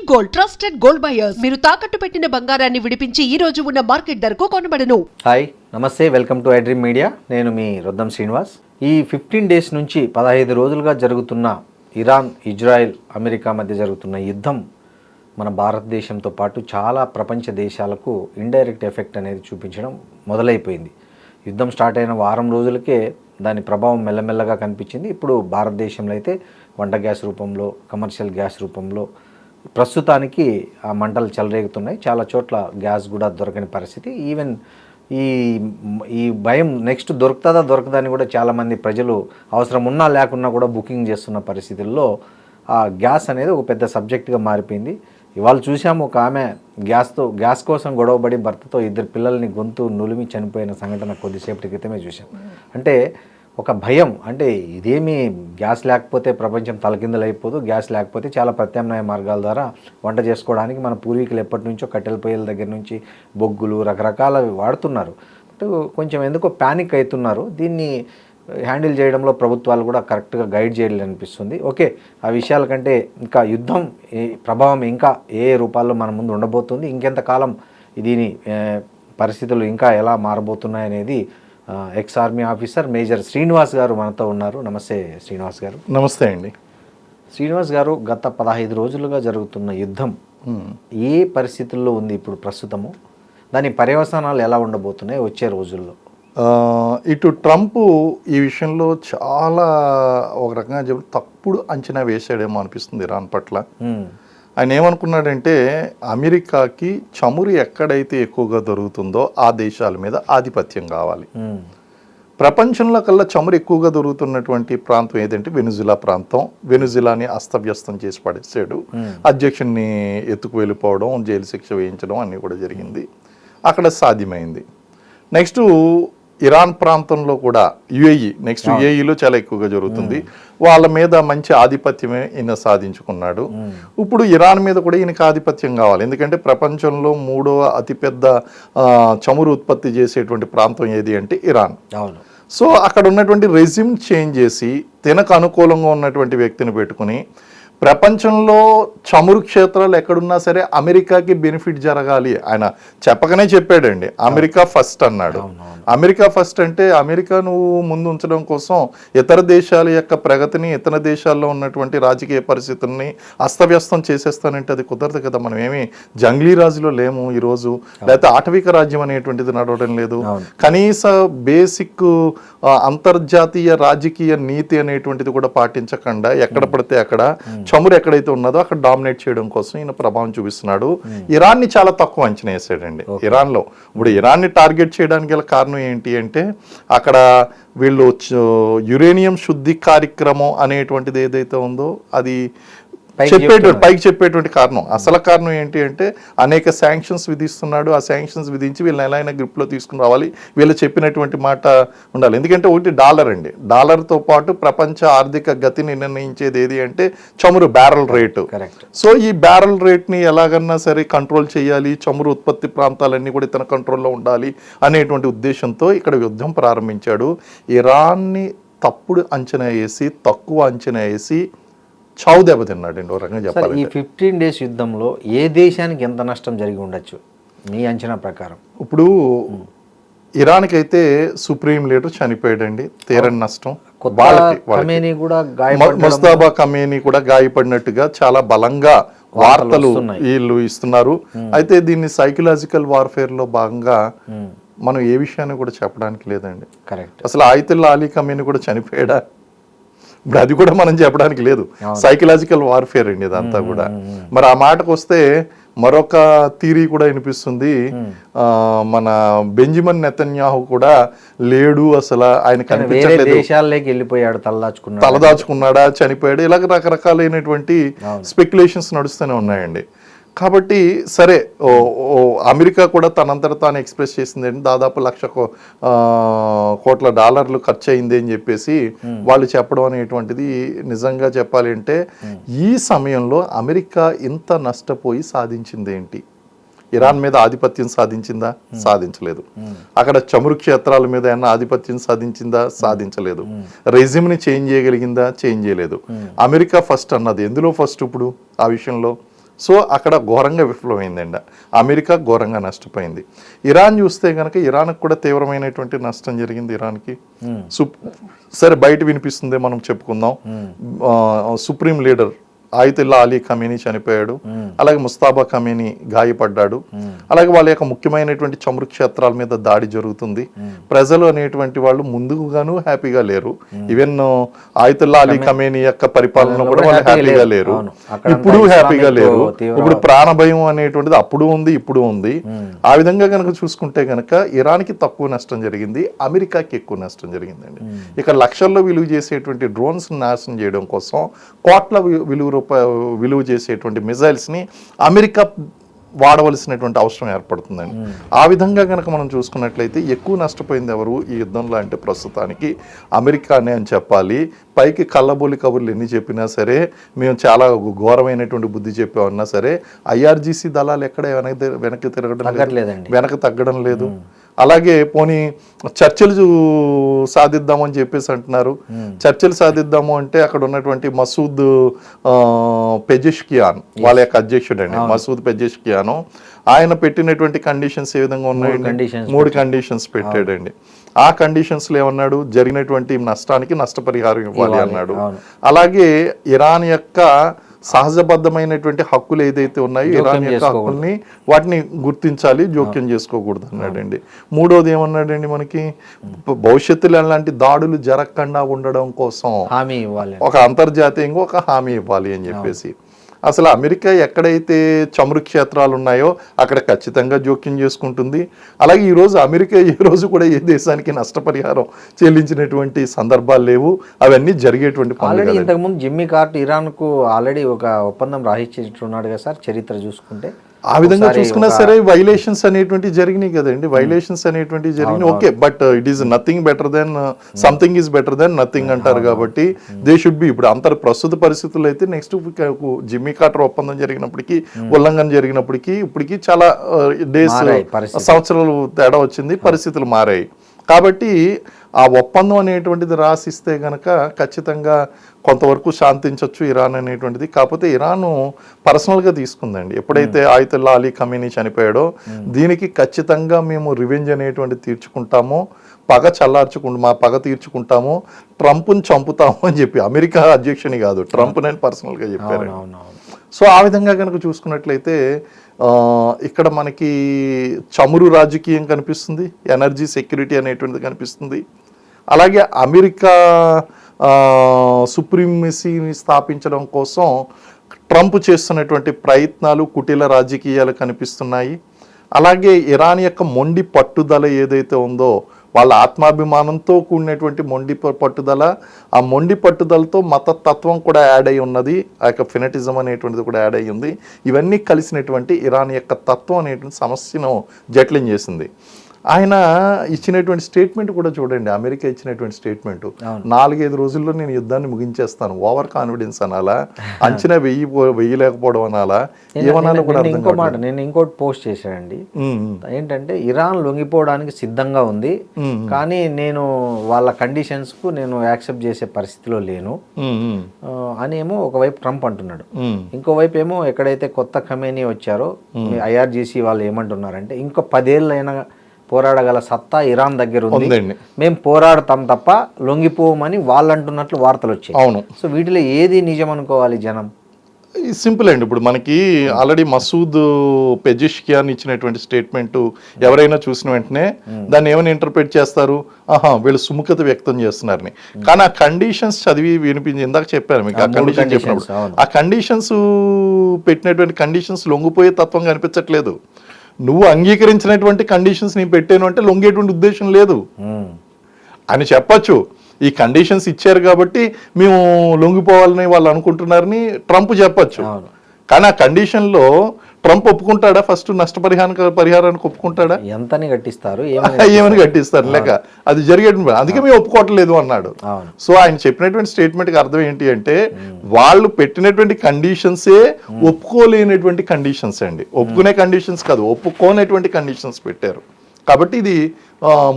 Gold trusted gold buyers మీరు తాకట్టు పెట్టిన బంగారాన్ని విడిపించి ఈ రోజు ఉన్న మార్కెట్ ధరకు కొనబడను. హాయ్ నమస్తే, వెల్కమ్ టు ఐడ్రీమ్ మీడియా. నేను మీ రొద్దం శ్రీనివాస్. ఈ 15 డేస్ నుంచి 15 రోజులుగా జరుగుతున్న ఇరాన్, ఇజ్రాయెల్, అమెరికా మధ్య జరుగుతున్న యుద్ధం మన భారతదేశంతో పాటు చాలా ప్రపంచ దేశాలకు ఇండైరెక్ట్ ఎఫెక్ట్ అనేది చూపించడం మొదలైపోయింది. యుద్ధం స్టార్ట్ అయిన వారం రోజులకే దాని ప్రభావం మెల్లమెల్లగా కనిపించింది. ఇప్పుడు భారతదేశంలో అయితే వంట గ్యాస్ రూపంలో, కమర్షియల్ గ్యాస్ రూపంలో ప్రస్తుతానికి ఆ మంటలు చెలరేగుతున్నాయి. చాలా చోట్ల గ్యాస్ కూడా దొరకని పరిస్థితి. ఈవెన్ ఈ భయం నెక్స్ట్ దొరకదా అని కూడా చాలామంది ప్రజలు అవసరం ఉన్నా లేకున్నా కూడా బుకింగ్ చేస్తున్న పరిస్థితుల్లో ఆ గ్యాస్ అనేది ఒక పెద్ద సబ్జెక్ట్గా మారిపోయింది. ఇవాళ చూసాము, ఒక ఆమె గ్యాస్ కోసం గొడవబడి భర్తతో 2 పిల్లల్ని గొంతు నులిమి చనిపోయిన సంఘటన కొద్దిసేపటి క్రితమే చూసాం. అంటే ఒక భయం, అంటే ఇదేమి గ్యాస్ లేకపోతే ప్రపంచం తలకిందలైపోదు, గ్యాస్ లేకపోతే చాలా ప్రత్యామ్నాయ మార్గాల ద్వారా వంట చేసుకోవడానికి మన పూర్వీకులు ఎప్పటి నుంచో కట్టెల పొయ్యిల దగ్గర నుంచి బొగ్గులు రకరకాలవి వాడుతున్నారు. బట్ కొంచెం ఎందుకో ప్యానిక్ అవుతున్నారు. దీన్ని హ్యాండిల్ చేయడంలో ప్రభుత్వాలు కూడా కరెక్ట్గా గైడ్ చేయాలి అనిపిస్తుంది. ఓకే, ఆ విషయాల కంటే ఇంకా యుద్ధం ప్రభావం ఇంకా ఏ రూపాల్లో మన ముందు ఉండబోతుంది, ఇంకెంతకాలం దీని పరిస్థితులు ఇంకా ఎలా మారబోతున్నాయి అనేది ex army officer major Srinivas గారు మనతో ఉన్నారు. నమస్తే శ్రీనివాస్ గారు. నమస్తే అండి. శ్రీనివాస్ గారు, గత 15 రోజులుగా జరుగుతున్న యుద్ధం ఏ పరిస్థితుల్లో ఉంది ఇప్పుడు ప్రస్తుతము? దాని పర్యవసానాలు ఎలా ఉండబోతున్నాయి వచ్చే రోజుల్లో? ఇటు ట్రంప్ ఈ విషయంలో చాలా ఒక రకంగా చెప్పి తప్పుడు అంచనా వేసాడేమో అనిపిస్తుంది ఇరాన్ పట్ల. ఆయన ఏమనుకున్నాడంటే అమెరికాకి చమురు ఎక్కడైతే ఎక్కువగా దొరుకుతుందో ఆ దేశాల మీద ఆధిపత్యం కావాలి. ప్రపంచంలో కల్లా చమురు ఎక్కువగా దొరుకుతున్నటువంటి ప్రాంతం ఏదంటే వెనుజులా ప్రాంతం. వెనుజులాని అస్తవ్యస్తం చేసి పడేసాడు. అధ్యక్షుడిని ఎత్తుకు వెళ్ళిపోవడం, జైలు శిక్ష వేయించడం అన్నీ కూడా జరిగింది. అక్కడ సాధ్యమైంది. నెక్స్ట్ ఇరాన్ ప్రాంతంలో కూడా యుఏఈలో చాలా ఎక్కువగా జరుగుతుంది. వాళ్ళ మీద మంచి ఆధిపత్యమే ఈయన సాధించుకున్నాడు. ఇప్పుడు ఇరాన్ మీద కూడా ఈయనకి ఆధిపత్యం కావాలి. ఎందుకంటే ప్రపంచంలో 3వ అతిపెద్ద చమురు ఉత్పత్తి చేసేటువంటి ప్రాంతం ఏది అంటే ఇరాన్. సో అక్కడ ఉన్నటువంటి రెజ్యూమ్ చేంజ్ చేసి తనకు అనుకూలంగా ఉన్నటువంటి వ్యక్తిని పెట్టుకుని ప్రపంచంలో చమురు క్షేత్రాలు ఎక్కడున్నా సరే అమెరికాకి బెనిఫిట్ జరగాలి. ఆయన చెప్పకనే చెప్పాడండి, అమెరికా ఫస్ట్ అన్నాడు. అమెరికా ఫస్ట్ అంటే అమెరికా నువ్వు ముందు ఉంచడం కోసం ఇతర దేశాల యొక్క ప్రగతిని, ఇతర దేశాల్లో ఉన్నటువంటి రాజకీయ పరిస్థితుల్ని అస్తవ్యస్తం చేసేస్తానంటే అది కుదరదు కదా. మనం ఏమి జంగ్లీ రాజులో లేము ఈరోజు, లేకపోతే ఆటవిక రాజ్యం అనేటువంటిది నడవడం లేదు. కనీస బేసిక్ అంతర్జాతీయ రాజకీయ నీతి అనేటువంటిది కూడా పాటించకుండా ఎక్కడ పడితే అక్కడ చమురు ఎక్కడైతే ఉన్నదో అక్కడ డామినేట్ చేయడం కోసం ఈయన ప్రభావం చూపిస్తున్నాడు. ఇరాన్ని చాలా తక్కువ అంచనా వేసాడండి. ఇరాన్లో ఇప్పుడు ఇరాన్ని టార్గెట్ చేయడానికి గల కారణం ఏంటి అంటే అక్కడ వీళ్ళు యురేనియం శుద్ధి కార్యక్రమం అనేటువంటిది ఏదైతే ఉందో అది పైకి చెప్పేటువంటి కారణం. అసలు కారణం ఏంటి అంటే అనేక శాంక్షన్స్ విధిస్తున్నాడు. ఆ శాంక్షన్స్ విధించి వీళ్ళని ఎలా అయినా గ్రిప్లో తీసుకుని రావాలి, వీళ్ళు చెప్పినటువంటి మాట ఉండాలి. ఎందుకంటే ఒకటి డాలర్ అండి, డాలర్తో పాటు ప్రపంచ ఆర్థిక గతిని నిర్ణయించేది ఏది అంటే చమురు బ్యారల్ రేటు. సో ఈ బ్యారల్ రేట్ని ఎలాగన్నా సరే కంట్రోల్ చేయాలి, చమురు ఉత్పత్తి ప్రాంతాలన్నీ కూడా ఇతని కంట్రోల్లో ఉండాలి అనేటువంటి ఉద్దేశంతో ఇక్కడ యుద్ధం ప్రారంభించాడు. ఇరాన్ని తప్పుడు అంచనా వేసి, తక్కువ అంచనా వేసి చావు దెబ్బతిన్నాడు అండి. ఒక రకంగా చెప్పాలి. ఈ 15 డేస్ యుద్ధంలో ఏ దేశానికి ఎంత నష్టం జరిగి ఉండొచ్చు మీ అంచనా ప్రకారం? ఇప్పుడు ఇరాన్కి అయితే సుప్రీం లీడర్ చనిపోయాడండి, తీరని నష్టం. ముస్తాబా ఖమేనీ కూడా గాయపడినట్టుగా చాలా బలంగా వార్తలు వీళ్ళు ఇస్తున్నారు. అయితే దీన్ని సైకలాజికల్ వార్ఫేర్ లో భాగంగా మనం ఏ విషయాన్ని కూడా చెప్పడానికి లేదండి. అసలు ఆయితుల్లా అలీ ఖమేనీ కూడా చనిపోయాడా, ఇప్పుడు అది కూడా మనం చెప్పడానికి లేదు. సైకలాజికల్ వార్ఫేర్ అండి ఇదంతా కూడా. మరి ఆ మాటకు వస్తే మరొక థియరీ కూడా వినిపిస్తుంది, మన బెంజమిన్ నెతన్యాహు కూడా లేడు, అసలు ఆయన కనిపించట్లేదు, దేశాల్లోకి వెళ్ళిపోయాడు, తలదాచుకున్నాడా, చనిపోయాడు, ఇలాగ రకరకాలైనటువంటి స్పెక్యులేషన్స్ నడుస్తూనే ఉన్నాయండి. కాబట్టి సరే, అమెరికా కూడా తనంతట తాను ఎక్స్ప్రెస్ చేసింది దాదాపు $1,00,000 కోట్ల ఖర్చు అయింది అని చెప్పేసి వాళ్ళు చెప్పడం అనేటువంటిది నిజంగా చెప్పాలి అంటే ఈ సమయంలో అమెరికా ఇంత నష్టపోయి సాధించింది ఏంటి? ఇరాన్ మీద ఆధిపత్యం సాధించిందా? సాధించలేదు. అక్కడ చమురు క్షేత్రాల మీద ఏమన్నా ఆధిపత్యం సాధించిందా? సాధించలేదు. రెజిమ్ని చేంజ్ చేయగలిగిందా? చేంజ్ చేయలేదు. అమెరికా ఫస్ట్ అన్నది ఎందులో ఫస్ట్ ఇప్పుడు ఆ విషయంలో? సో అక్కడ ఘోరంగా విఫలమైందండి. అమెరికా ఘోరంగా నష్టపోయింది. ఇరాన్ చూస్తే కనుక ఇరాన్కి కూడా తీవ్రమైనటువంటి నష్టం జరిగింది. ఇరాన్కి సరే బయట వినిపిస్తుంది, మనం చెప్పుకుందాం. సుప్రీం లీడర్ ఆయితుల్లా అలీ ఖమేనీ చనిపోయాడు. అలాగే ముస్తాబా ఖమేనీ గాయపడ్డాడు. అలాగే వాళ్ళ యొక్క ముఖ్యమైనటువంటి చమురు క్షేత్రాల మీద దాడి జరుగుతుంది. ప్రజలు అనేటువంటి వాళ్ళు ముందుగాను హ్యాపీగా లేరు. ఈవెన్ ఆయితుల్లా అలీ ఖమేనీ యొక్క పరిపాలన కూడా వాళ్ళు హ్యాపీగా లేరు. ఇప్పుడు హ్యాపీగా లేరు. ఇప్పుడు ప్రాణ భయం అనేటువంటిది అప్పుడు ఉంది, ఇప్పుడు ఉంది. ఆ విధంగా కనుక చూసుకుంటే కనుక ఇరాన్కి తక్కువ నష్టం జరిగింది, అమెరికాకి ఎక్కువ నష్టం జరిగిందండి. ఇక లక్షల్లో విలువ చేసేటువంటి డ్రోన్స్ నాశనం చేయడం కోసం కోట్ల విలువ చేసేటువంటి మిజైల్స్ని అమెరికా వాడవలసినటువంటి అవసరం ఏర్పడుతుందండి. ఆ విధంగా కనుక మనం చూసుకున్నట్లయితే ఎక్కువ నష్టపోయింది ఎవరు ఈ యుద్ధంలో అంటే ప్రస్తుతానికి అమెరికానే అని చెప్పాలి. పైకి కళ్ళబోలి కబుర్లు ఎన్ని చెప్పినా సరే, మేము చాలా ఘోరమైనటువంటి బుద్ధి చెప్పామన్నా సరే, ఐఆర్జీసీ దళాలు ఎక్కడ వెనక్కి తిరగడం లేదు, వెనక్కి తగ్గడం లేదు. అలాగే పోనీ చర్చలు సాధిద్దామని చెప్పేసి అంటున్నారు. చర్చలు సాధిద్దాము అంటే అక్కడ ఉన్నటువంటి మసూద్ పెజెష్కియాన్ వాళ్ళ యొక్క అధ్యక్షుడు అండి, మసూద్ పెజెష్కియాన్, ఆయన పెట్టినటువంటి కండిషన్స్ ఏ విధంగా ఉన్నాయండి? 3 కండిషన్స్ పెట్టాడండి. ఆ కండిషన్స్ లో ఏమన్నాడు? జరిగినటువంటి నష్టానికి నష్టపరిహారం ఇవ్వాలి అన్నాడు. అలాగే ఇరాన్ యొక్క సహజబద్ధమైనటువంటి హక్కులు ఏదైతే ఉన్నాయో ఇరాన్ యొక్క హక్కుల్ని వాటిని గుర్తించాలి, జోక్యం చేసుకోకూడదు అన్నాడండి. మూడోది ఏమన్నాడండి? మనకి భవిష్యత్తులో అలాంటి దాడులు జరగకుండా ఉండడం కోసం హామీ ఇవ్వాలి, ఒక అంతర్జాతీయంగా ఒక హామీ ఇవ్వాలి అని చెప్పేసి. అసలు అమెరికా ఎక్కడైతే చమురు క్షేత్రాలు ఉన్నాయో అక్కడ ఖచ్చితంగా జోక్యం చేసుకుంటుంది. అలాగే ఈరోజు అమెరికా ఏ రోజు కూడా ఏ దేశానికి నష్టపరిహారం చెల్లించినటువంటి సందర్భాలు లేవు. అవన్నీ జరిగేటువంటి ఆల్రెడీ ఇంతకుముందు జిమ్మీ కార్టర్ ఇరాన్కు ఆల్రెడీ ఒక ఒప్పందం రాయించున్నాడు కదా సార్, చరిత్ర చూసుకుంటే. ఆ విధంగా చూసుకున్నా సరే వైలేషన్స్ అనేటువంటి జరిగినాయి కదండి. వైలేషన్స్ అనేటువంటి జరిగినాయి, okay. But it is nothing better than something is better than nothing అంటారు కాబట్టి దే షుడ్ బి. ఇప్పుడు ప్రస్తుత పరిస్థితుల్లో అయితే నెక్స్ట్ జిమ్మీ కార్టర్ ఒప్పందం జరిగినప్పటికీ, ఉల్లంఘన జరిగినప్పటికీ ఇప్పటికీ చాలా డేస్, సంవత్సరాలు తేడా వచ్చింది, పరిస్థితులు మారాయి. కాబట్టి ఆ ఒప్పందం అనేటువంటిది రాసిస్తే గనక ఖచ్చితంగా కొంతవరకు శాంతించవచ్చు ఇరాన్ అనేటువంటిది. కాకపోతే ఇరాన్ పర్సనల్గా తీసుకుందండి. ఎప్పుడైతే ఆయితుల్లా అలీ ఖమేనీ చనిపోయాడో దీనికి ఖచ్చితంగా మేము రివెంజ్ అనేటువంటిది తీర్చుకుంటాము, మా పగ తీర్చుకుంటాము, ట్రంప్ని చంపుతాము అని చెప్పి అమెరికా అధ్యక్షుని కాదు, ట్రంప్ నేను పర్సనల్గా చెప్పారు. సో ఆ విధంగా కనుక చూసుకున్నట్లయితే ఇక్కడ మనకి చమురు రాజకీయం కనిపిస్తుంది, ఎనర్జీ సెక్యూరిటీ అనేటువంటిది కనిపిస్తుంది. అలాగే అమెరికా సుప్రీమసీని స్థాపించడం కోసం ట్రంప్ చేస్తున్నటువంటి ప్రయత్నాలు, కుటిల రాజకీయాలు కనిపిస్తున్నాయి. అలాగే ఇరాన్ యొక్క మొండి పట్టుదల ఏదైతే ఉందో, వాళ్ళ ఆత్మాభిమానంతో కూడినటువంటి మొండి పట్టుదల, ఆ మొండి పట్టుదలతో మతతత్వం కూడా యాడ్ అయి ఉన్నది, ఆ యొక్క ఫెనటిజం అనేటువంటిది కూడా యాడ్ అయ్యి ఉంది. ఇవన్నీ కలిసినటువంటి ఇరాన్ యొక్క తత్వం అనేటువంటి సమస్యను జటిలం చేసింది. ఆయన ఇచ్చినటువంటి స్టేట్మెంట్ కూడా చూడండి, అమెరికా ఇచ్చినటువంటి స్టేట్మెంట్ 4-5 రోజుల్లో నేను యుద్ధాన్ని ముగించేస్తాను. ఓవర్ కాన్ఫిడెన్స్ అనాలా, అంచనా వెయ్యలేకపోవడం అనాలా, ఏమనాలో కూడా అర్థం ఇంకో మాట నేను ఇంకోటి పోస్ట్ చేశానండి. ఏంటంటే ఇరాన్ లొంగిపోవడానికి సిద్ధంగా ఉంది, కానీ నేను వాళ్ళ కండిషన్స్ కు నేను యాక్సెప్ట్ చేసే పరిస్థితిలో లేను అని ఏమో ఒకవైపు ట్రంప్ అంటున్నాడు. ఇంకోవైపు ఏమో ఎక్కడైతే కొత్త ఖమేనీ వచ్చారో ఐఆర్జీసీ వాళ్ళు ఏమంటున్నారంటే ఇంకో 10 ఏళ్ళైనా పోరాడగల సత్తా ఇరాన్ దగ్గర ఉంది, మేము పోరాడతాం తప్ప లొంగిపోమని వాళ్ళు అంటున్నట్లు వార్తలు వచ్చాయి. అవును. సో వీటిలో ఏది నిజం అనుకోవాలి జనం? సింపుల్ అండి. ఇప్పుడు మనకి ఆల్రెడీ మసూద్ పెజెష్కియాన్ ఇచ్చినటువంటి స్టేట్మెంట్ ఎవరైనా చూసిన వెంటనే దాన్ని ఏమైనా ఇంటర్ప్రిట్ చేస్తారు, వీళ్ళు సుముఖత వ్యక్తం చేస్తున్నారని. కానీ ఆ కండిషన్స్ చదివి వినిపించి ఇందాక చెప్పాను మీకు, ఆ కండిషన్ చెప్పినప్పుడు ఆ కండిషన్స్ పెట్టినటువంటి కండిషన్స్ లొంగిపోయే తత్వం కనిపించట్లేదు. నువ్వు అంగీకరించినటువంటి కండిషన్స్ నేను పెట్టాను అంటే లొంగేటువంటి ఉద్దేశం లేదు అని చెప్పచ్చు. ఈ కండిషన్స్ ఇచ్చారు కాబట్టి మేము లొంగిపోవాలని వాళ్ళు అనుకుంటున్నారని ట్రంప్ చెప్పచ్చు. కానీ ఆ కండిషన్లో ట్రంప్ ఒప్పుకుంటాడా ఫస్ట్ పరిహారానికి ఒప్పుకుంటాడా? ఎంతని కట్టిస్తారు ఏమని కట్టిస్తారు లేక అది జరిగేటువంటి అందుకే మేము ఒప్పుకోవట్లేదు అన్నాడు. అవును. సో ఆయన చెప్పినటువంటి స్టేట్మెంట్ కి అర్థం ఏంటి అంటే వాళ్ళు పెట్టినటువంటి కండిషన్సే ఒప్పుకోలేనటువంటి కండిషన్స్ అండి. ఒప్పుకునే కండిషన్స్ కాదు, ఒప్పుకోనటువంటి కండిషన్స్ పెట్టారు. కాబట్టి ఇది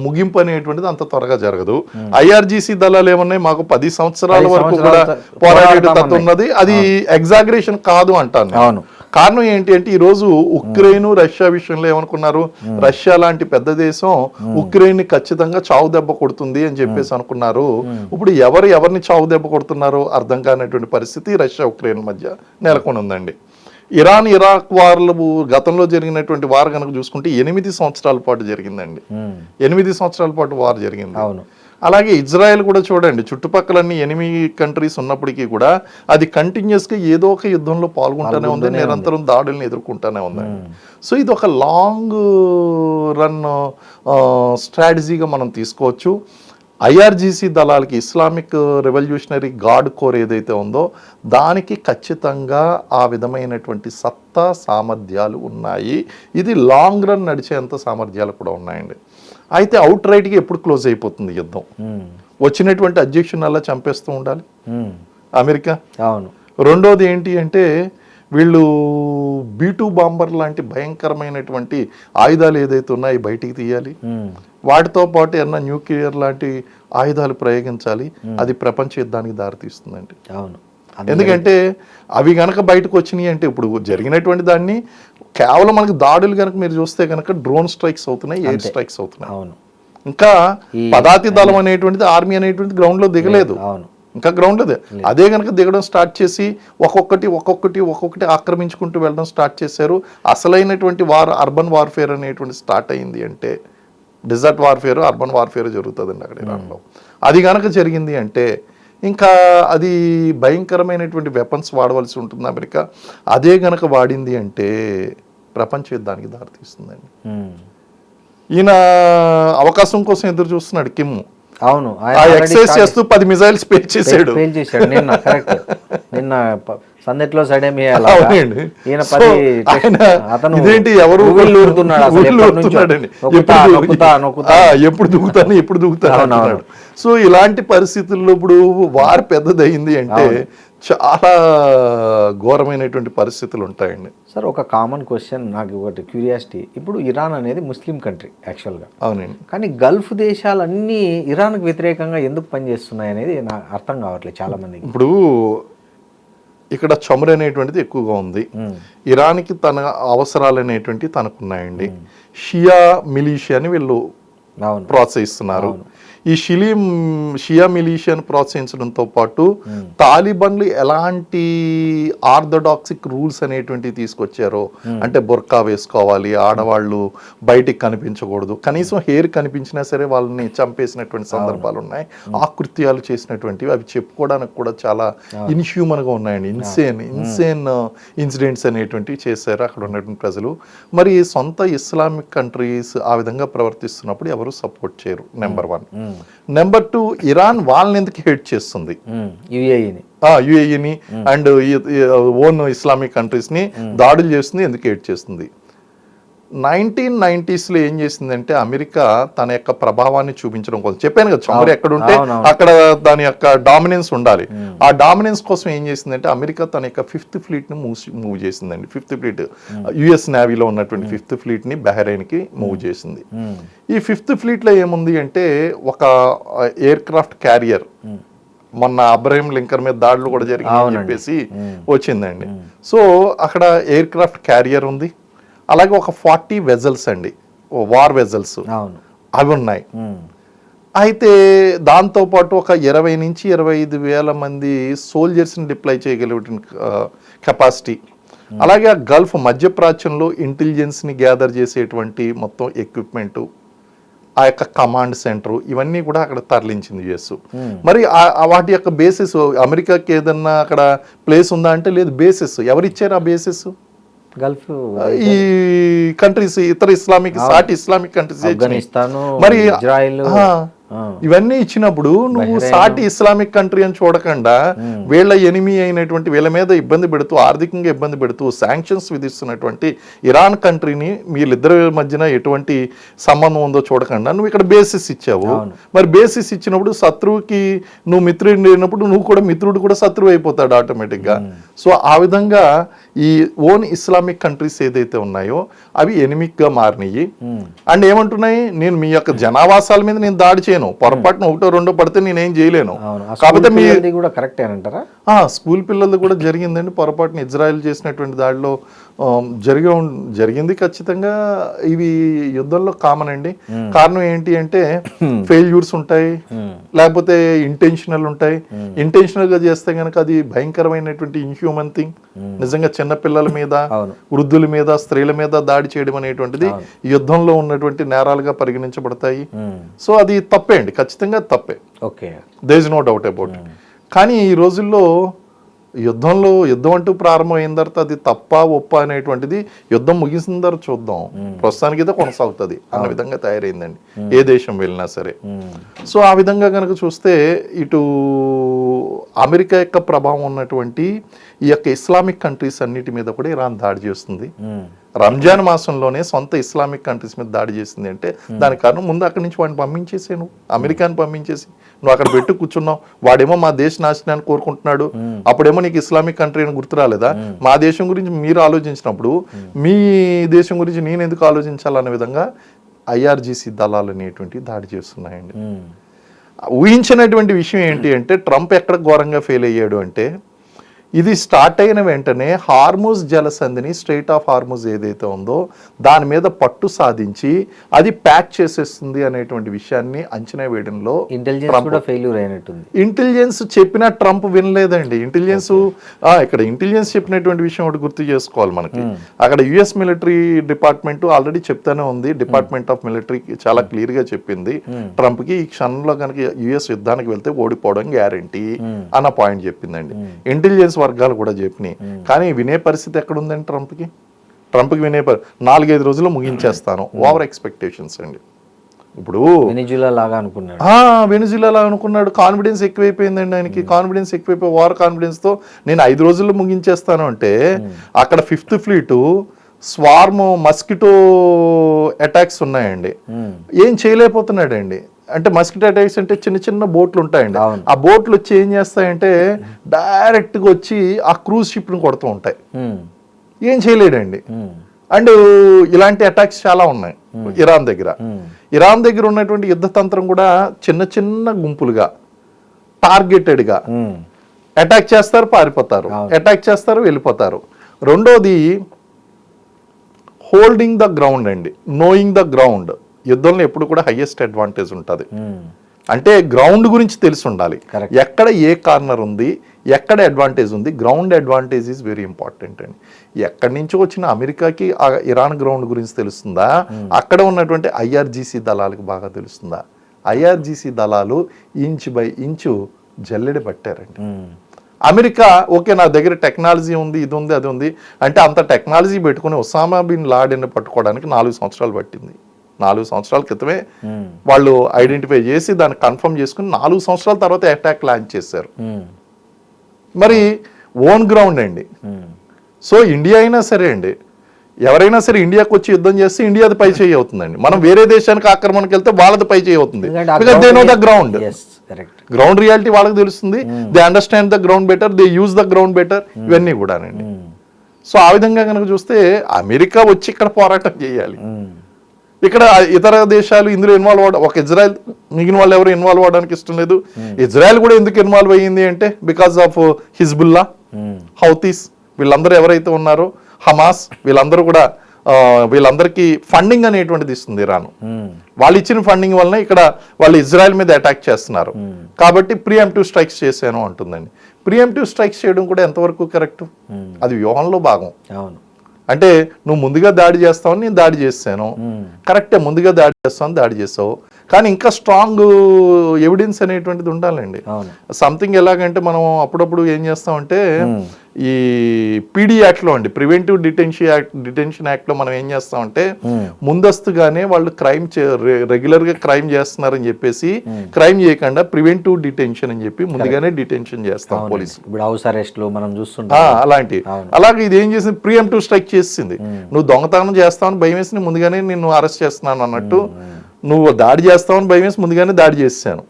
ముగింపు అనేటువంటిది అంత త్వరగా జరగదు. ఐఆర్జీసీ దళాలు ఏమన్నాయి, మాకు 10 సంవత్సరాల వరకు కూడా పోరాడే తత్వం ఉన్నది, అది ఎగ్జాగరేషన్ కాదు అంటాను. అవును. కారణం ఏంటి అంటే ఈ రోజు ఉక్రెయిన్ రష్యా విషయంలో ఏమనుకున్నారు, రష్యా లాంటి పెద్ద దేశం ఉక్రెయిన్ ని ఖచ్చితంగా చావు దెబ్బ కొడుతుంది అని చెప్పేసి అనుకున్నారు. ఇప్పుడు ఎవరిని చావు దెబ్బ కొడుతున్నారో అర్థం కానటువంటి పరిస్థితి రష్యా ఉక్రెయిన్ మధ్య నెలకొని ఉందండి. ఇరాన్ ఇరాక్ వార్లు గతంలో జరిగినటువంటి వార్ కనుక చూసుకుంటే 8 సంవత్సరాల పాటు జరిగిందండి. 8 సంవత్సరాల పాటు వార్ జరిగింది. అవును. అలాగే ఇజ్రాయెల్ కూడా చూడండి, చుట్టుపక్కలన్నీ 8 కంట్రీస్ ఉన్నప్పటికీ కూడా అది కంటిన్యూస్ గా ఏదో ఒక యుద్ధంలో పాల్గొంటూనే ఉంది, నిరంతరం దాడుల్ని ఎదుర్కొంటూనే ఉందండి. సో ఇది ఒక లాంగ్ రన్ స్ట్రాటజీగా మనం తీసుకోవచ్చు. ఐఆర్జీసీ దళాలకి ఇస్లామిక్ రెవల్యూషనరీ గార్డ్ కోర్ ఏదైతే ఉందో దానికి ఖచ్చితంగా ఆ విధమైనటువంటి సత్తా సామర్థ్యాలు ఉన్నాయి. ఇది లాంగ్ రన్ నడిచేంత సామర్థ్యాలు కూడా ఉన్నాయండి. అయితే అవుట్ రైట్గా ఎప్పుడు క్లోజ్ అయిపోతుంది యుద్ధం? వచ్చినటువంటి అధ్యక్షుని అలా చంపేస్తూ ఉండాలి అమెరికా. అవును. రెండోది ఏంటి అంటే వీళ్ళు B-2 బాంబర్ లాంటి భయంకరమైనటువంటి ఆయుధాలు ఏదైతే ఉన్నాయో బయటికి తీయాలి. వాటితో పాటు ఏమన్నా న్యూక్లియర్ లాంటి ఆయుధాలు ప్రయోగించాలి. అది ప్రపంచ యుద్ధానికి దారితీస్తుందండి. అవును. ఎందుకంటే అవి గనక బయటకు వచ్చినాయి అంటే ఇప్పుడు జరిగినటువంటి దాన్ని కేవలం మనకి దాడులు కనుక మీరు చూస్తే కనుక డ్రోన్ స్ట్రైక్స్ అవుతున్నాయి, ఎయిర్ స్ట్రైక్స్ అవుతున్నాయి. అవును. ఇంకా పదాతి దళం అనేటువంటిది, ఆర్మీ అనేటువంటిది గ్రౌండ్ లో దిగలేదు. అవును. ఇంకా గ్రౌండ్ లేదు. అదే కనుక దిగడం స్టార్ట్ చేసి ఒక్కొక్కటి ఆక్రమించుకుంటూ వెళ్ళడం స్టార్ట్ చేశారు. అసలైనటువంటి అర్బన్ వార్ఫేర్ అనేటువంటి స్టార్ట్ అయింది అంటే డిజర్ట్ వార్ఫేర్, అర్బన్ వార్ఫేర్ జరుగుతుందండి అక్కడ ఇరాన్లో. అది కనుక జరిగింది అంటే ఇంకా అది భయంకరమైనటువంటి వెపన్స్ వాడవలసి ఉంటుంది అమెరికా. అదే గనక వాడింది అంటే ప్రపంచ యుద్ధానికి దారితీస్తుందండి. ఈయన అవకాశం కోసం ఎదురు చూస్తున్నాడు కిమ్. అవును. ఎక్సైజ్ చేస్తూ 10 మిసైల్స్ పే చేశాడు. నిన్న కరెక్ట్. నిన్న సందెట్లో సడేమి ఇదేంటి ఎవరు ఎప్పుడు దిగుతాను. సో ఇలాంటి పరిస్థితుల్లో ఇప్పుడు వార్ పెద్దదయింది అంటే చాలా ఘోరమైనటువంటి పరిస్థితులు ఉంటాయండి. సార్ ఒక కామన్ క్వశ్చన్ నాకు ఒకటి క్యూరియాసిటీ. ఇప్పుడు ఇరాన్ అనేది ముస్లిం కంట్రీ యాక్చువల్గా. అవునండి. కానీ గల్ఫ్ దేశాలన్నీ ఇరాన్కు వ్యతిరేకంగా ఎందుకు పనిచేస్తున్నాయి అనేది నాకు అర్థం కావట్లేదు చాలా మందికి. ఇప్పుడు ఇక్కడ చమురు అనేటువంటిది ఎక్కువగా ఉంది. ఇరాన్కి తన అవసరాలు అనేటువంటి తనకున్నాయండి. షియా మిలీషియాని వీళ్ళు ప్రోత్సహిస్తున్నారు. ఈ షియా మిలీషియాను ప్రోత్సహించడంతో పాటు తాలిబన్లు ఎలాంటి ఆర్థోడాక్సిక్ రూల్స్ అనేటువంటివి తీసుకొచ్చారో, అంటే బుర్కా వేసుకోవాలి, ఆడవాళ్ళు బయటికి కనిపించకూడదు, కనీసం హెయిర్ కనిపించినా సరే వాళ్ళని చంపేసినటువంటి సందర్భాలు ఉన్నాయి, ఆకృత్యాలు చేసినటువంటివి. అవి చెప్పుకోవడానికి కూడా చాలా ఇన్హ్యూమన్గా ఉన్నాయండి. ఇన్సేన్ ఇన్సిడెంట్స్ అనేటువంటివి చేశారు అక్కడ ఉన్నటువంటి ప్రజలు. మరి సొంత ఇస్లామిక్ కంట్రీస్ ఆ విధంగా ప్రవర్తిస్తున్నప్పుడు ఎవరు సపోర్ట్ చేయరు. నెంబర్ 1. నెంబర్ 2, ఇరాన్ వాళ్ళని ఎందుకు హేట్ చేస్తుంది? యుఏఈని అండ్ ఓన్ ఇస్లామిక్ కంట్రీస్ ని దాడులు చేస్తుంది. ఎందుకు హేట్ చేస్తుంది? 1990s ఏం చేసిందంటే అమెరికా తన యొక్క ప్రభావాన్ని చూపించడం కోసం, చెప్పాను కదా చమురు ఎక్కడుంటే అక్కడ దాని యొక్క డామినెన్స్ ఉండాలి. ఆ డామినెన్స్ కోసం ఏం చేసిందంటే అమెరికా తన యొక్క 5th ఫ్లీట్ ని మూవ్ చేసిందండి. 5th ఫ్లీట్ యుఎస్ నేవీలో ఉన్నటువంటి 5th ఫ్లీట్ ని బహ్రెయిన్ కి మూవ్ చేసింది. ఈ 5th ఫ్లీట్ లో ఏముంది అంటే ఒక ఎయిర్ క్రాఫ్ట్ క్యారియర్, మొన్న అబ్రహీం లింకన్ మీద దాడులు కూడా జరిగిందని చెప్పేసి వచ్చిందండి. సో అక్కడ ఎయిర్ క్రాఫ్ట్ క్యారియర్ ఉంది. అలాగే ఒక 40 వెజల్స్ అండి, వార్ వెజల్స్ అవి ఉన్నాయి. అయితే దాంతోపాటు ఒక 20 నుంచి 25 వేల మంది సోల్జర్స్ని డిప్లాయ్ చేయగలిగే కెపాసిటీ, అలాగే ఆ గల్ఫ్ మధ్యప్రాచ్యంలో ఇంటెలిజెన్స్ని గ్యాదర్ చేసేటువంటి మొత్తం ఎక్విప్మెంటు, ఆ యొక్క కమాండ్ సెంటర్, ఇవన్నీ కూడా అక్కడ తరలించింది యుఎస్. మరి వాటి యొక్క బేసిస్ అమెరికాకి ఏదన్నా అక్కడ ప్లేస్ ఉందా అంటే లేదు. బేసిస్ ఎవరిచ్చారు? ఆ బేసిస్ గల్ఫ్ ఈ కంట్రీస్, ఇతర ఇస్లామిక్ కంట్రీస్. ఆఫ్ఘనిస్తాన్, మరి ఇజ్రాయెల్, ఇవన్నీ ఇచ్చినప్పుడు నువ్వు సాటి ఇస్లామిక్ కంట్రీ అని చూడకుండా వీళ్ళ ఎనిమి అయినటువంటి వీళ్ళ మీద ఇబ్బంది పెడుతూ ఆర్థికంగా ఇబ్బంది పెడుతూ శాంక్షన్స్ విధిస్తున్నటువంటి ఇరాన్ కంట్రీని వీళ్ళిద్దరి మధ్యన ఎటువంటి సంబంధం ఉందో చూడకుండా నువ్వు ఇక్కడ బేసిస్ ఇచ్చావు. మరి బేసిస్ ఇచ్చినప్పుడు శత్రువుకి నువ్వు మిత్రుడు అయినప్పుడు నువ్వు కూడా మిత్రుడు కూడా శత్రువు అయిపోతాడు ఆటోమేటిక్గా. సో ఆ విధంగా ఈ ఓన్ ఇస్లామిక్ కంట్రీస్ ఏదైతే ఉన్నాయో అవి ఎనిమిక్ గా మారినాయి. అండ్ ఏమంటున్నాయి, నేను మీ యొక్క జనావాసాల మీద నేను దాడి చేయను, పొరపాటున ఒకటో రెండో పడితే నేనేం చేయలేను. కాకపోతే మీ కూడా కరెక్ట్ అంటారా? స్కూల్ పిల్లలది కూడా జరిగిందండి పొరపాటున. ఇజ్రాయెల్ చేసినటువంటి దాడిలో జరిగింది ఖచ్చితంగా. ఇవి యుద్ధంలో కామన్ అండి. కారణం ఏంటి అంటే ఫెయిల్యూర్స్ ఉంటాయి, లేకపోతే ఇంటెన్షనల్ ఉంటాయి. ఇంటెన్షనల్ గా చేస్తే కనుక అది భయంకరమైనటువంటి ఇన్హ్యూమన్ థింగ్. నిజంగా చిన్న పిల్లల మీద, వృద్ధుల మీద, స్త్రీల మీద దాడి చేయడం అనేటువంటిది యుద్ధంలో ఉన్నటువంటి నేరాలుగా పరిగణించబడతాయి. సో అది తప్పే అండి, ఖచ్చితంగా తప్పే. Okay, there is no doubt about. కానీ ఈ రోజుల్లో యుద్ధం అంటూ ప్రారంభమైన తర్వాత అది తప్ప ఒప్ప అనేటువంటిది యుద్ధం ముగిసిన తర్వాత చూద్దాం, ప్రస్తుతానికి అయితే కొనసాగుతుంది అన్న విధంగా తయారైందండి ఏ దేశం వెళ్ళినా సరే. సో ఆ విధంగా కనుక చూస్తే ఇటు అమెరికా యొక్క ప్రభావం ఉన్నటువంటి ఈ యొక్క ఇస్లామిక్ కంట్రీస్ అన్నిటి మీద కూడా ఇరాన్ దాడి చేస్తుంది. రంజాన్ మాసంలోనే సొంత ఇస్లామిక్ కంట్రీస్ మీద దాడి చేసింది అంటే దానికి కారణం ముందు అక్కడి నుంచి వాడిని పంపించేసే, నువ్వు అమెరికాని పంపించేసి నువ్వు అక్కడ పెట్టి కూర్చున్నావు. వాడేమో మా దేశ నాశనాన్ని కోరుకుంటున్నాడు, అప్పుడేమో నీకు ఇస్లామిక్ కంట్రీ అని గుర్తు రాలేదా? మా దేశం గురించి మీరు ఆలోచించినప్పుడు మీ దేశం గురించి నేను ఎందుకు ఆలోచించాలనే విధంగా IRGC దళాలు అనేటువంటి దాడి చేస్తున్నాయండి. ఊహించినటువంటి విషయం ఏంటి అంటే ట్రంప్ ఎక్కడ ఘోరంగా ఫెయిల్ అయ్యాడు అంటే, ఇది స్టార్ట్ అయిన వెంటనే హార్మూజ్ జలసంధిని, స్ట్రెయిట్ ఆఫ్ హార్మూజ్ ఏదైతే ఉందో దాని మీద పట్టు సాధించి అది ప్యాక్ చేసేస్తుంది అనేటువంటి విషయాన్ని అంచనా వేయడంలో ఇంటెలిజెన్స్ చెప్పినా ట్రంప్ వినలేదండి. ఇక్కడ ఇంటెలిజెన్స్ చెప్పినటువంటి విషయం ఒకటి గుర్తు చేసుకోవాలి మనకి. అక్కడ US మిలిటరీ డిపార్ట్మెంట్ ఆల్రెడీ చెప్తానే ఉంది, డిపార్ట్మెంట్ ఆఫ్ మిలిటరీ చాలా క్లియర్ గా చెప్పింది ట్రంప్ కి ఈ క్షణంలో కనుక US యుద్ధానికి వెళ్తే ఓడిపోవడం గ్యారంటీ అన్న పాయింట్ చెప్పిందండి. ఇంటెలిజెన్స్ వర్గాలు కూడా చెప్పినాయి. కానీ వినే పరిస్థితి ఎక్కడుందండి ట్రంప్కి వినే 4-5 రోజుల్లో ముగించేస్తాను. ఓవర్ ఎక్స్పెక్టేషన్స్ అండి. ఇప్పుడు వెనిజులా లాగా అనుకున్నాడు. కాన్ఫిడెన్స్ ఎక్కువైపోయిందండి ఆయనకి. కాన్ఫిడెన్స్ ఎక్కువైపోయి ఓవర్ కాన్ఫిడెన్స్ తో నేను 5 రోజుల్లో ముగించేస్తాను అంటే అక్కడ 5th fleet swarm mosquito attacks ఉన్నాయండి, ఏం చేయలేకపోతున్నాడండి. అంటే మస్కిటో అటాక్స్ అంటే చిన్న చిన్న బోట్లు ఉంటాయండి, ఆ బోట్లు వచ్చి ఏం చేస్తాయంటే డైరెక్ట్ గా వచ్చి ఆ క్రూజ్ షిప్ ని కొడుతూ ఉంటాయి, ఏం చేయలేడండి. అండ్ ఇలాంటి అటాక్స్ చాలా ఉన్నాయి ఇరాన్ దగ్గర ఉన్నటువంటి యుద్ధ తంత్రం కూడా చిన్న చిన్న గుంపులుగా టార్గెటెడ్ గా అటాక్ చేస్తారు, పారిపోతారు, అటాక్ చేస్తారు, వెళ్ళిపోతారు. రెండోది హోల్డింగ్ ద గ్రౌండ్ అండి, నోయింగ్ ద గ్రౌండ్. యుద్ధంలో ఎప్పుడు కూడా హైయెస్ట్ అడ్వాంటేజ్ ఉంటుంది. అంటే గ్రౌండ్ గురించి తెలిసి ఉండాలి, ఎక్కడ ఏ కార్నర్ ఉంది, ఎక్కడ అడ్వాంటేజ్ ఉంది. Ground advantage is very important అండి. ఎక్కడి నుంచి వచ్చిన అమెరికాకి ఇరాన్ గ్రౌండ్ గురించి తెలుస్తుందా, అక్కడ ఉన్నటువంటి IRGC దళాలకు బాగా తెలుస్తుందా? IRGC దళాలు ఇంచు బై ఇంచు జల్లెడ పట్టారండి. అమెరికా ఓకే నా దగ్గర టెక్నాలజీ ఉంది, ఇది ఉంది, అది ఉంది అంటే అంత టెక్నాలజీ పెట్టుకుని ఒసామా బిన్ లాడెన్ పట్టుకోవడానికి 4 సంవత్సరాలు పట్టింది. 4 సంవత్సరాల క్రితమే వాళ్ళు ఐడెంటిఫై చేసి దాన్ని కన్ఫర్మ్ చేసుకుని 4 సంవత్సరాల తర్వాత అటాక్ లాంచ్ చేశారు. మరి ఓన్ గ్రౌండ్ అండి. సో ఇండియా అయినా సరే అండి, ఎవరైనా సరే ఇండియాకి వచ్చి యుద్ధం చేస్తే ఇండియాది పై చేయి అవుతుందండి. మనం వేరే దేశానికి ఆక్రమణకి వెళ్తే వాళ్ళది పై చేయి అవుతుంది. Because they know the ground reality వాళ్ళకి తెలుస్తుంది. They understand the ground better, they use the ground better, ఇవన్నీ కూడానండి. సో ఆ విధంగా కనుక చూస్తే అమెరికా వచ్చి ఇక్కడ పోరాటం చేయాలి, ఇక్కడ ఇతర దేశాలు ఇందులో ఇన్వాల్వ్ అవ్వడం, ఒక ఇజ్రాయెల్ మిగిలిన వాళ్ళు ఎవరు ఇన్వాల్వ్ అవ్వడానికి ఇష్టం లేదు. ఇజ్రాయెల్ కూడా ఎందుకు ఇన్వాల్వ్ అయ్యింది అంటే బికాస్ ఆఫ్ హిజ్బుల్లా, హౌతీస్, వీళ్ళందరూ ఎవరైతే ఉన్నారో, హమాస్, వీళ్ళందరికీ ఫండింగ్ అనేటువంటిది ఇస్తుంది ఇరాన్. వాళ్ళు ఇచ్చిన ఫండింగ్ వలన ఇక్కడ వాళ్ళు ఇజ్రాయెల్ మీద అటాక్ చేస్తున్నారు కాబట్టి ప్రియంప్టివ్ స్ట్రైక్స్ చేశాను అంటుందండి. ప్రియంప్టివ్ స్ట్రైక్స్ చేయడం కూడా ఎంతవరకు కరెక్ట్? అది వ్యూహంలో భాగం. అంటే నువ్వు ముందుగా దాడి చేస్తావని నేను దాడి చేశాను, కరెక్టే, ముందుగా దాడి చేస్తావని దాడి చేస్తావు. కానీ ఇంకా స్ట్రాంగ్ ఎవిడెన్స్ అనేటువంటిది ఉండాలండి. అవును. సంథింగ్ ఎలాగంటే మనం అప్పుడప్పుడు ఏం చేస్తామంటే ఈ పీడీ యాక్ట్లో అండి, ప్రివెంటివ్ డిటెన్షన్ యాక్ట్లో మనం ఏం చేస్తామంటే ముందస్తుగానే వాళ్ళు రెగ్యులర్గా క్రైమ్ చేస్తున్నారని చెప్పేసి క్రైమ్ చేయకుండా ప్రివెంటివ్ డిటెన్షన్ అని చెప్పి ముందుగానే డిటెన్షన్ చేస్తాం పోలీసు. ఇప్పుడు హౌస్ అరెస్ట్లు మనం చూస్తుంటాం. అలాగే ఇది ఏం చేసింది, ప్రియంటివ్ స్ట్రైక్ చేసింది. నువ్వు దొంగతనం చేస్తావని భయం వేసి ముందుగానే నిన్ను అరెస్ట్ చేస్తున్నాను అన్నట్టు, నువ్వు దాడి చేస్తావని భయం వేసి ముందుగానే దాడి చేశాను.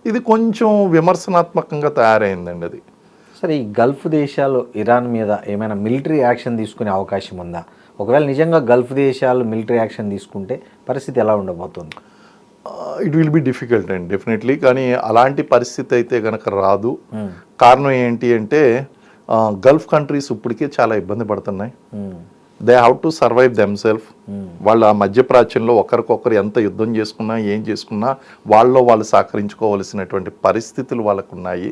ఇది కొంచెం విమర్శనాత్మకంగా తయారైందండి అది. సరే, ఈ గల్ఫ్ దేశాలు ఇరాన్ మీద ఏమైనా మిలిటరీ యాక్షన్ తీసుకునే అవకాశం ఉందా? ఒకవేళ నిజంగా గల్ఫ్ దేశాలు మిలిటరీ యాక్షన్ తీసుకుంటే పరిస్థితి ఎలా ఉండబోతుంది? ఇట్ విల్ బి డిఫికల్ట్ అండి డెఫినెట్లీ. కానీ అలాంటి పరిస్థితి అయితే కనుక రాదు. కారణం ఏంటి అంటే గల్ఫ్ కంట్రీస్ ఇప్పటికే చాలా ఇబ్బంది పడుతున్నాయి. They have to survive themself. వాళ్ళ మధ్యప్రాచ్యంలో ఒకరికొకరు ఎంత యుద్ధం చేసుకున్నా ఏం చేసుకున్నా వాళ్ళు సహకరించుకోవలసినటువంటి పరిస్థితులు వాళ్ళకు ఉన్నాయి.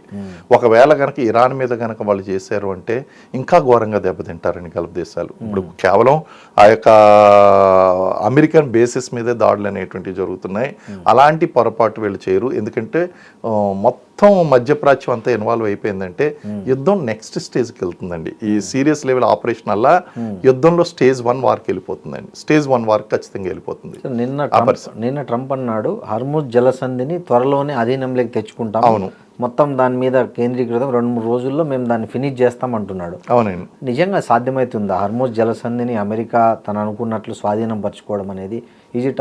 ఒకవేళ కనుక ఇరాన్ మీద కనుక వాళ్ళు చేశారు అంటే ఇంకా ఘోరంగా దెబ్బతింటారండి గల్ఫ్ దేశాలు. ఇప్పుడు కేవలం ఆ యొక్క అమెరికన్ బేసిస్ మీదే దాడులు అనేటువంటివి జరుగుతున్నాయి. అలాంటి పొరపాటు వీళ్ళు చేయరు. ఎందుకంటే మొత్తం మధ్యప్రాచ్యం అంతా ఇన్వాల్వ్ అయిపోయిందంటే యుద్ధం నెక్స్ట్ స్టేజ్కి వెళ్తుందండి. ఈ సీరియస్ లెవెల్ ఆపరేషన్ వల్ల యుద్ధంలో స్టేజ్ 1 వార్కి వెళ్ళిపోతుందండి. స్టేజ్ 1 వార్కి ఖచ్చితంగా వెళ్ళిపోతుంది. నిన్న ట్రంప్ అన్నాడు, హర్ముజ్ జలసంధిని త్వరలోనే అధీనంలోకి తెచ్చుకుంటాం. అవును, మొత్తం దాని మీద కేంద్రీకృతం 2-3 రోజుల్లో మేము దాన్ని ఫినిష్ చేస్తాం అంటున్నాడు. అవునండి. నిజంగా సాధ్యమవుతుందా హర్ముజ్ జలసంధిని అమెరికా తను అనుకున్నట్లు స్వాధీనం పరచుకోవడం అనేది?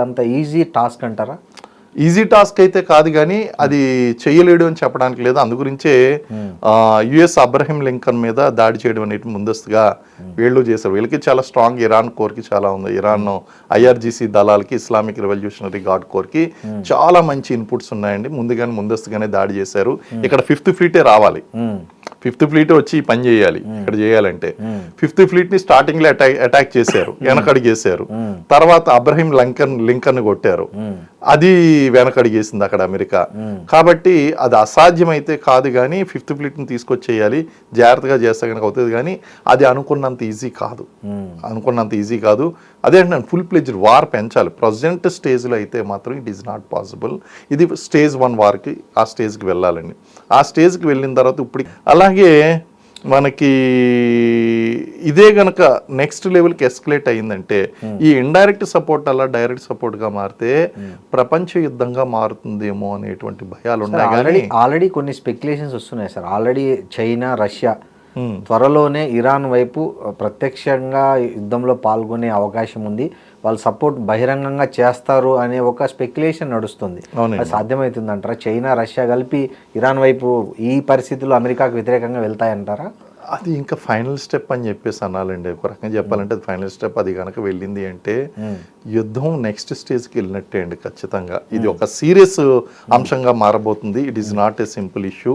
అంత ఈజీ టాస్క్ అంటారా? ఈజీ టాస్క్ అయితే కాదు, కానీ అది చెయ్యలేడు అని చెప్పడానికి లేదు. అందుగురించే యుఎస్ అబ్రహీం లింకన్ మీద దాడి చేయడం అనేది ముందస్తుగా వీళ్ళు చేశారు. వీళ్ళకి చాలా స్ట్రాంగ్ ఇరాన్ కోర్కి చాలా ఉంది. ఇరాన్ IRGC దళాలకి, ఇస్లామిక్ రెవల్యూషనరీ గార్డ్ కోర్కి చాలా మంచి ఇన్పుట్స్ ఉన్నాయండి. ముందస్తుగానే దాడి చేశారు. ఇక్కడ 5th ఫ్లీటే రావాలి. 5th ఫ్లీట్ వచ్చి పని చేయాలి. ఇక్కడ చేయాలంటే 5th ఫ్లీట్ ని స్టార్టింగ్ లో అటాక్ చేశారు, వెనకడిగేశారు. తర్వాత అబ్రహీం లింకన్ కొట్టారు, అది వెనకడిగేసింది అక్కడ అమెరికా. కాబట్టి అది అసాధ్యమైతే కాదు, కానీ 5th ఫ్లీట్ ని తీసుకొచ్చేయాలి. జాగ్రత్తగా చేస్తే కనుక అవుతుంది, కానీ అది అనుకున్నంత ఈజీ కాదు. అదే అంటే ఫుల్ ప్లెజ్డ్ వార్ పెంచాలి. ప్రజెంట్ స్టేజ్లో అయితే మాత్రం ఇట్ ఈస్ నాట్ పాసిబుల్. ఇది స్టేజ్ 1 వార్కి ఆ స్టేజ్కి వెళ్ళాలండి. ఆ స్టేజ్కి వెళ్ళిన తర్వాత ఇప్పుడు అలాగే మనకి ఇదే గనక నెక్స్ట్ లెవెల్కి ఎస్కలేట్ అయ్యిందంటే ఈ ఇండైరెక్ట్ సపోర్ట్ అలా డైరెక్ట్ సపోర్ట్గా మారితే ప్రపంచ యుద్ధంగా మారుతుందేమో అనేటువంటి భయాలు ఉన్నాయి. ఆల్రెడీ కొన్ని స్పెక్యులేషన్స్ వస్తున్నాయి సార్. ఆల్రెడీ చైనా, రష్యా త్వరలోనే ఇరాన్ వైపు ప్రత్యక్షంగా యుద్ధంలో పాల్గొనే అవకాశం ఉంది, వాళ్ళు సపోర్ట్ బహిరంగంగా చేస్తారు అనే ఒక స్పెక్యులేషన్ నడుస్తుంది. అది సాధ్యమవుతుందంటారా? చైనా, రష్యా కలిపి ఇరాన్ వైపు ఈ పరిస్థితుల్లో అమెరికాకు వ్యతిరేకంగా వెళ్తాయంటారా? అది ఇంకా ఫైనల్ స్టెప్ అని చెప్పేసి అనాలండి. ఒక రకంగా చెప్పాలంటే అది ఫైనల్ స్టెప్. అది కనుక వెళ్ళింది అంటే యుద్ధం నెక్స్ట్ స్టేజ్కి వెళ్ళినట్టే అండి ఖచ్చితంగా. ఇది ఒక సీరియస్ అంశంగా మారబోతుంది. It is not a simple issue.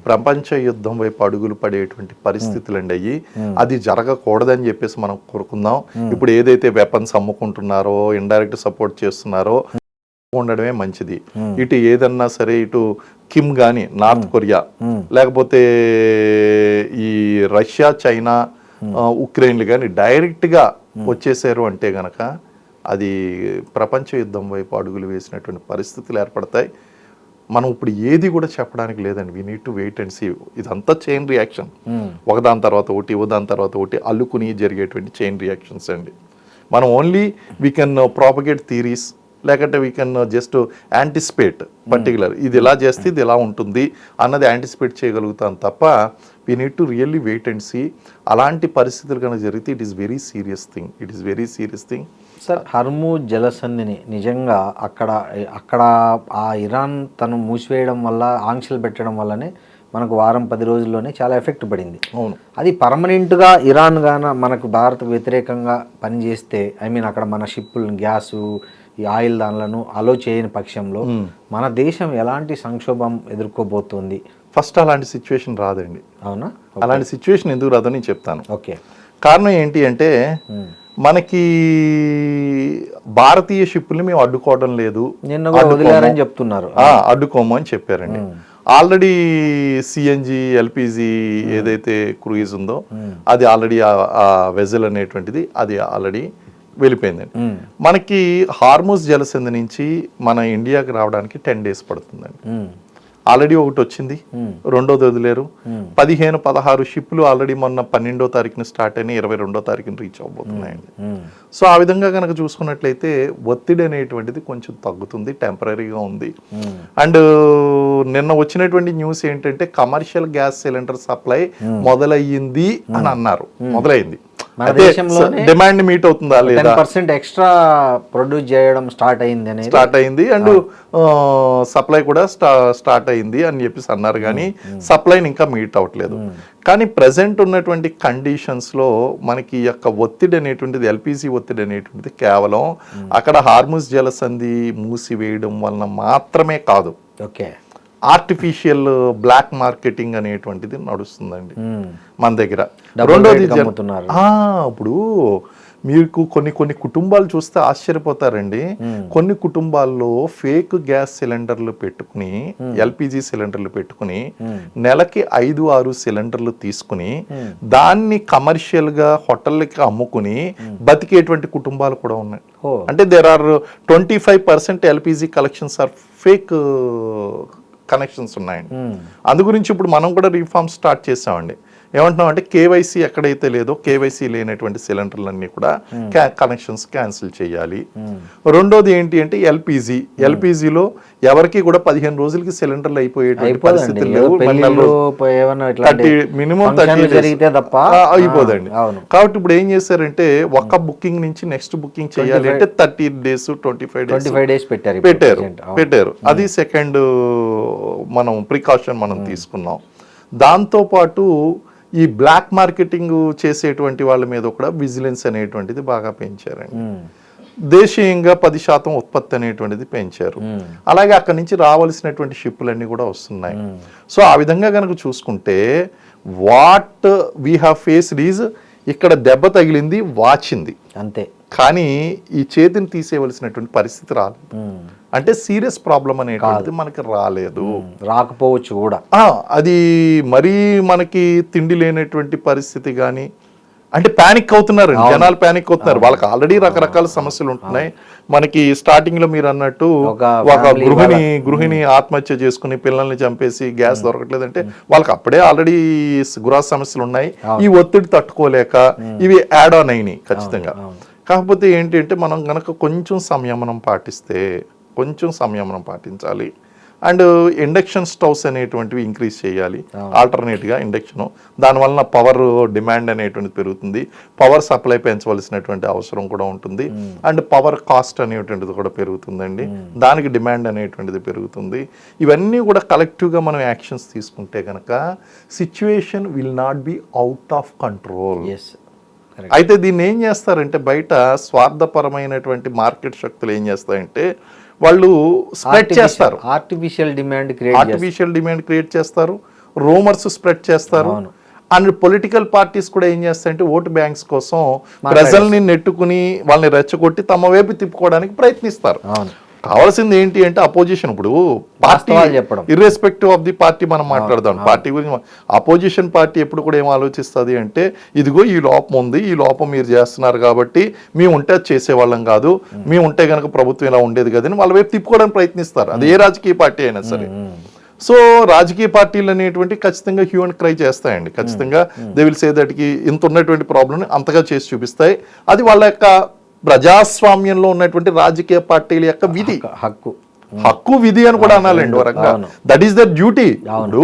ప్రపంచ యుద్ధం వైపు అడుగులు పడేటువంటి పరిస్థితులు అండి అయ్యి. అది జరగకూడదని చెప్పేసి మనం కోరుకుందాం. ఇప్పుడు ఏదైతే వెపన్స్ అమ్ముకుంటున్నారో, ఇండైరెక్ట్ సపోర్ట్ చేస్తున్నారో ఉండడమే మంచిది. ఇటు ఏదన్నా సరే, ఇటు కిమ్ కానీ, నార్త్ కొరియా, లేకపోతే ఈ రష్యా, చైనా, ఉక్రెయిన్లు కానీ డైరెక్ట్గా వచ్చేసారు అంటే గనక అది ప్రపంచ యుద్ధం వైపు అడుగులు వేసినటువంటి పరిస్థితులు ఏర్పడతాయి. మనం ఇప్పుడు ఏది కూడా చెప్పడానికి లేదండి. We need to wait and see. ఇదంతా చైన్ రియాక్షన్, ఒకదాని తర్వాత ఒకటి అల్లుకుని జరిగేటువంటి చైన్ రియాక్షన్స్ అండి. మనం only we can propagate theories, లేకంటే we can just anticipate particular ఇది ఇలా చేస్తే ఇది ఎలా ఉంటుంది అన్నది యాంటిసిపేట్ చేయగలుగుతాం తప్ప we need to really wait and see. అలాంటి పరిస్థితులు కనుక జరిగితే it is very serious thing. Sir, Hormuz జలసంధిని నిజంగా అక్కడ ఆ ఇరాన్ తను మూసివేయడం వల్ల, ఆంక్షలు పెట్టడం వల్లనే మనకు 10 రోజుల్లోనే చాలా ఎఫెక్ట్ పడింది. అవును. అది పర్మనెంట్గా ఇరాన్ గాన మనకు భారత్ వ్యతిరేకంగా పనిచేస్తే, అక్కడ మన షిప్పులు, గ్యాసు, ఈ ఆయిల్ దానిలను అలో చేయని పక్షంలో మన దేశం ఎలాంటి సంక్షోభం ఎదుర్కోబోతోంది? ఫస్ట్ అలాంటి సిచ్యువేషన్ రాదండి. అవునా? అలాంటి సిచ్యువేషన్ ఎందుకు రాదని నేను చెప్తాను. ఓకే. కారణం ఏంటి అంటే మనకి భారతీయ షిప్పుల్ని మేము అడ్డుకోవడం లేదు, వదిలేరని చెప్తున్నారు. అడ్డుకోము అని చెప్పారండి. ఆల్రెడీ CNG, LPG ఏదైతే క్రూయిజ్ ఉందో అది ఆల్రెడీ ఆ వెజల్ అనేటువంటిది అది ఆల్రెడీ వెళ్ళిపోయిందండి. మనకి హార్మోస్ జలసంధి నుంచి మన ఇండియాకి రావడానికి 10 days పడుతుందండి. ఆల్రెడీ ఒకటి వచ్చింది, రెండోది వదిలేరు. 15-16 షిప్లు ఆల్రెడీ మొన్న 12వ తారీఖున స్టార్ట్ అయినాయి, 22వ తారీఖున రీచ్ అవబోతున్నాయండి. సో ఆ విధంగా కనుక చూసుకున్నట్లయితే ఒత్తిడి అనేటువంటిది కొంచెం తగ్గుతుంది, టెంపరీగా ఉంది. అండ్ నిన్న వచ్చినటువంటి న్యూస్ ఏంటంటే కమర్షియల్ గ్యాస్ సిలిండర్ సప్లై మొదలయ్యింది అని అన్నారు. మొదలైంది, డిమాండ్ మీట్ అవుతుందా లేదా, 10% ఎక్స్ట్రా ప్రొడ్యూస్ చేయడం స్టార్ట్ అయింది అండ్ సప్లై కూడా స్టార్ట్ అయింది అని చెప్పేసి అన్నారు. కానీ సప్లైని ఇంకా మీట్ అవ్వట్లేదు. కానీ ప్రజెంట్ ఉన్నటువంటి కండిషన్స్ లో మనకి ఈ యొక్క ఒత్తిడి అనేటువంటిది, ఎల్పిజి ఒత్తిడి అనేటువంటిది కేవలం అక్కడ హార్ముజ్ జలసంధి మూసివేయడం వలన మాత్రమే కాదు, ఓకే, ఆర్టిఫిషియల్ బ్లాక్ మార్కెటింగ్ అనేటువంటిది నడుస్తుందండి మన దగ్గర. రెండోది ఇప్పుడు మీకు కొన్ని కుటుంబాలు చూస్తే ఆశ్చర్యపోతారండి. కొన్ని కుటుంబాల్లో ఫేక్ గ్యాస్ సిలిండర్లు పెట్టుకుని, ఎల్పిజి సిలిండర్లు పెట్టుకుని నెలకి 5-6 సిలిండర్లు తీసుకుని దాన్ని కమర్షియల్ గా హోటళ్ళకి అమ్ముకుని బతికేటువంటి కుటుంబాలు కూడా ఉన్నాయి. అంటే there are 25% LPG collections are fake connections ఉన్నాయండి. అందు గురించి ఇప్పుడు మనం కూడా రీఫార్మ్ స్టార్ట్ చేసామండి. ఏమంటున్నాం అంటే కేవైసీ ఎక్కడైతే లేదో, కేవైసీ లేనటువంటి సిలిండర్లన్నీ కూడా కనెక్షన్స్ క్యాన్సిల్ చేయాలి. రెండోది ఏంటి అంటే ఎల్పిజిలో ఎవరికి కూడా 15 రోజులకి సిలిండర్లు అయిపోయేటువంటి పరిస్థితులు లేవు. మినిమం 30 అయిపోదండి. కాబట్టి ఇప్పుడు ఏం చేశారంటే ఒక్క బుకింగ్ నుంచి నెక్స్ట్ బుకింగ్ చేయాలి అంటే 30 days 25 days పెట్టారు. అది సెకండ్ మనం ప్రికాషన్ మనం తీసుకున్నాం. దాంతోపాటు ఈ బ్లాక్ మార్కెటింగ్ చేసేటువంటి వాళ్ళ మీద కూడా విజిలెన్స్ అనేటువంటిది బాగా పెంచారండి. దేశీయంగా 10% ఉత్పత్తి అనేటువంటిది పెంచారు. అలాగే అక్కడి నుంచి రావాల్సినటువంటి షిప్పులన్నీ కూడా వస్తున్నాయి. సో ఆ విధంగా కనుక చూసుకుంటే what we have faced is, ఇక్కడ దెబ్బ తగిలింది, వాచింది అంతే, కానీ ఈ చేతిని తీసేయవలసినటువంటి పరిస్థితి రాలేదు. అంటే సీరియస్ ప్రాబ్లం అనేటువంటిది మనకి రాకపోవచ్చు కూడా. అది మరీ మనకి తిండి లేనటువంటి పరిస్థితి కానీ, అంటే ప్యానిక్ అవుతున్నారు జనాలు, ప్యానిక్ అవుతున్నారు. వాళ్ళకి ఆల్రెడీ రకరకాల సమస్యలు ఉంటున్నాయి. మనకి స్టార్టింగ్ లో మీరు అన్నట్టు ఒక గృహిణి ఆత్మహత్య చేసుకుని పిల్లల్ని చంపేసి గ్యాస్ దొరకట్లేదంటే వాళ్ళకి అప్పుడే ఆల్రెడీ గృహ సమస్యలు ఉన్నాయి. ఈ ఒత్తిడి తట్టుకోలేక ఇవి యాడ్ ఆన్ అయినాయి ఖచ్చితంగా. కాకపోతే ఏంటి అంటే మనం గనక కొంచెం సంయమనం పాటించాలి. అండ్ ఇండక్షన్ స్టవ్స్ అనేటువంటివి ఇంక్రీజ్ చేయాలి, ఆల్టర్నేట్గా ఇండక్షన్. దానివల్ల పవర్ డిమాండ్ అనేటువంటిది పెరుగుతుంది, పవర్ సప్లై పెంచవలసినటువంటి అవసరం కూడా ఉంటుంది. అండ్ పవర్ కాస్ట్ అనేటువంటిది కూడా పెరుగుతుందండి, దానికి డిమాండ్ అనేటువంటిది పెరుగుతుంది. ఇవన్నీ కూడా కలెక్టివ్గా మనం యాక్షన్స్ తీసుకుంటే కనుక situation will not be out of control. అయితే దీన్ని ఏం చేస్తారంటే బయట స్వార్థపరమైనటువంటి మార్కెట్ శక్తులు ఏం చేస్తాయంటే వాళ్ళు స్ప్రెడ్ చేస్తారు, ఆర్టిఫిషియల్ డిమాండ్ క్రియేట్ చేస్తారు, రూమర్స్ స్ప్రెడ్ చేస్తారు. అండ్ పొలిటికల్ పార్టీస్ కూడా ఏం చేస్తాయంటే ఓటు బ్యాంక్స్ కోసం ప్రజల్ని నెట్టుకుని వాళ్ళని రెచ్చగొట్టి తమ వైపు తిప్పుకోవడానికి ప్రయత్నిస్తారు. కావాల్సింది ఏంటి అంటే అపోజిషన్, ఇప్పుడు party irrespective of the party మనం మాట్లాడదాం. పార్టీ గురించి అపోజిషన్ పార్టీ ఎప్పుడు కూడా ఏం ఆలోచిస్తుంది అంటే ఇదిగో ఈ లోపం ఉంది, ఈ లోపం మీరు చేస్తున్నారు కాబట్టి మేము ఉంటే అది చేసేవాళ్ళం కాదు, మేము ఉంటే కనుక ప్రభుత్వం ఇలా ఉండేది కదని వాళ్ళ వైపు తిప్పుకోవడానికి ప్రయత్నిస్తారు. అది ఏ రాజకీయ పార్టీ అయినా సరే. సో రాజకీయ పార్టీలు అనేటువంటి ఖచ్చితంగా హ్యూ అండ్ క్రై చేస్తాయండి. ఖచ్చితంగా దే విల్ సే దట్ కి ఇంత ఉన్నటువంటి ప్రాబ్లం అంతగా చేసి చూపిస్తాయి. అది వాళ్ళ యొక్క ప్రజాస్వామ్యంలో ఉన్నటువంటి రాజకీయ పార్టీల యొక్క విధి, హక్కు విధి అని కూడా అనాలండి వరంగా. That is their duty. ఇప్పుడు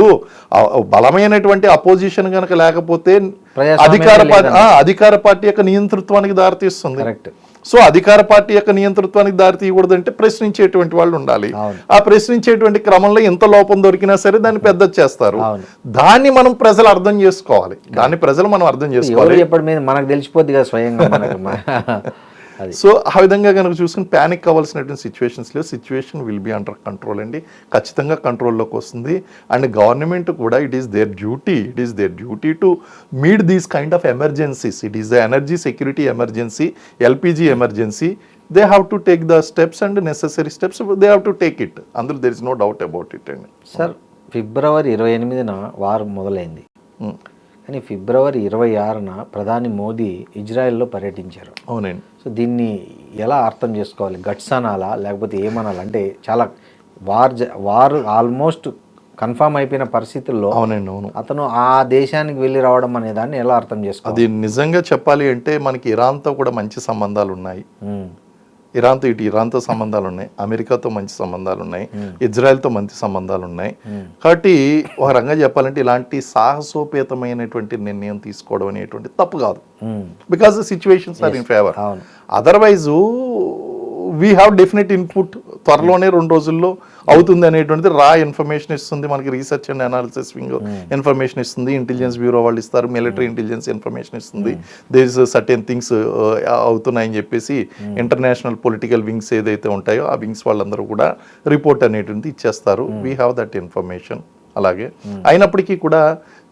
బలమైనటువంటి అపోజిషన్ కనుక లేకపోతే అధికార పార్టీ యొక్క నియంతృత్వానికి దారితీస్తుంది. సో అధికార పార్టీ యొక్క నియంతృత్వానికి దారి తీయకూడదు అంటే ప్రశ్నించేటువంటి వాళ్ళు ఉండాలి. ఆ ప్రశ్నించేటువంటి క్రమంలో ఎంత లోపం దొరికినా సరే దాన్ని పెద్ద చేస్తారు. దాన్ని మనం ప్రజలు అర్థం చేసుకోవాలి, మనం అర్థం చేసుకోవాలి. మనకు తెలిసిపోద్ది కదా స్వయంగా. సో ఆ విధంగా కనుక చూసుకుని ప్యానిక్ అవ్వాల్సినటువంటి సిచ్యువేషన్స్ లేవు. Situation will be under control అండి, ఖచ్చితంగా కంట్రోల్లోకి వస్తుంది. అండ్ గవర్నమెంట్ కూడా it is their duty to meet these kind of emergencies. It is the energy security emergency, LPG emergency. They have to take the steps and necessary steps, they have to take it. అందులో there is no doubt about it అండి. Sir, February 28న war మొదలైంది. కానీ ఫిబ్రవరి 26న ప్రధాని మోదీ ఇజ్రాయెల్లో పర్యటించారు. అవునండి. So దీన్ని ఎలా అర్థం చేసుకోవాలి? గట్స్ అనాలా లేకపోతే ఏమనాలి? అంటే చాలా వారు ఆల్మోస్ట్ కన్ఫామ్ అయిపోయిన పరిస్థితుల్లో అవునండి. అవును. అతను ఆ దేశానికి వెళ్ళి రావడం అనే దాన్ని ఎలా అర్థం చేసుకోవాలి? అది నిజంగా చెప్పాలి అంటే మనకి ఇరాన్తో కూడా మంచి సంబంధాలు ఉన్నాయి. ఇరాన్తో సంబంధాలు ఉన్నాయి, అమెరికాతో మంచి సంబంధాలు ఉన్నాయి, ఇజ్రాయెల్తో మంచి సంబంధాలు ఉన్నాయి. కాబట్టి ఒక రంగా చెప్పాలంటే ఇలాంటి సాహసోపేతమైనటువంటి నిర్ణయం తీసుకోవడం అనేటువంటి తప్పు కాదు. Because the situations are in favour. Otherwise we have definite input. త్వరలోనే 2 రోజుల్లో అవుతుంది అనేటువంటిది రా ఇన్ఫర్మేషన్ ఇస్తుంది మనకి. Research and analysis wing information ఇస్తుంది, ఇంటెలిజెన్స్ బ్యూరో వాళ్ళు ఇస్తారు, మిలిటరీ ఇంటెలిజెన్స్ ఇన్ఫర్మేషన్ ఇస్తుంది. దేర్ ఇస్ సర్టెన్ థింగ్స్ అవుతున్నాయని చెప్పేసి ఇంటర్నేషనల్ పొలిటికల్ వింగ్స్ ఏదైతే ఉంటాయో ఆ వింగ్స్ వాళ్ళందరూ కూడా రిపోర్ట్ అనేటువంటిది ఇచ్చేస్తారు. We have that information. అలాగే అయినప్పటికీ కూడా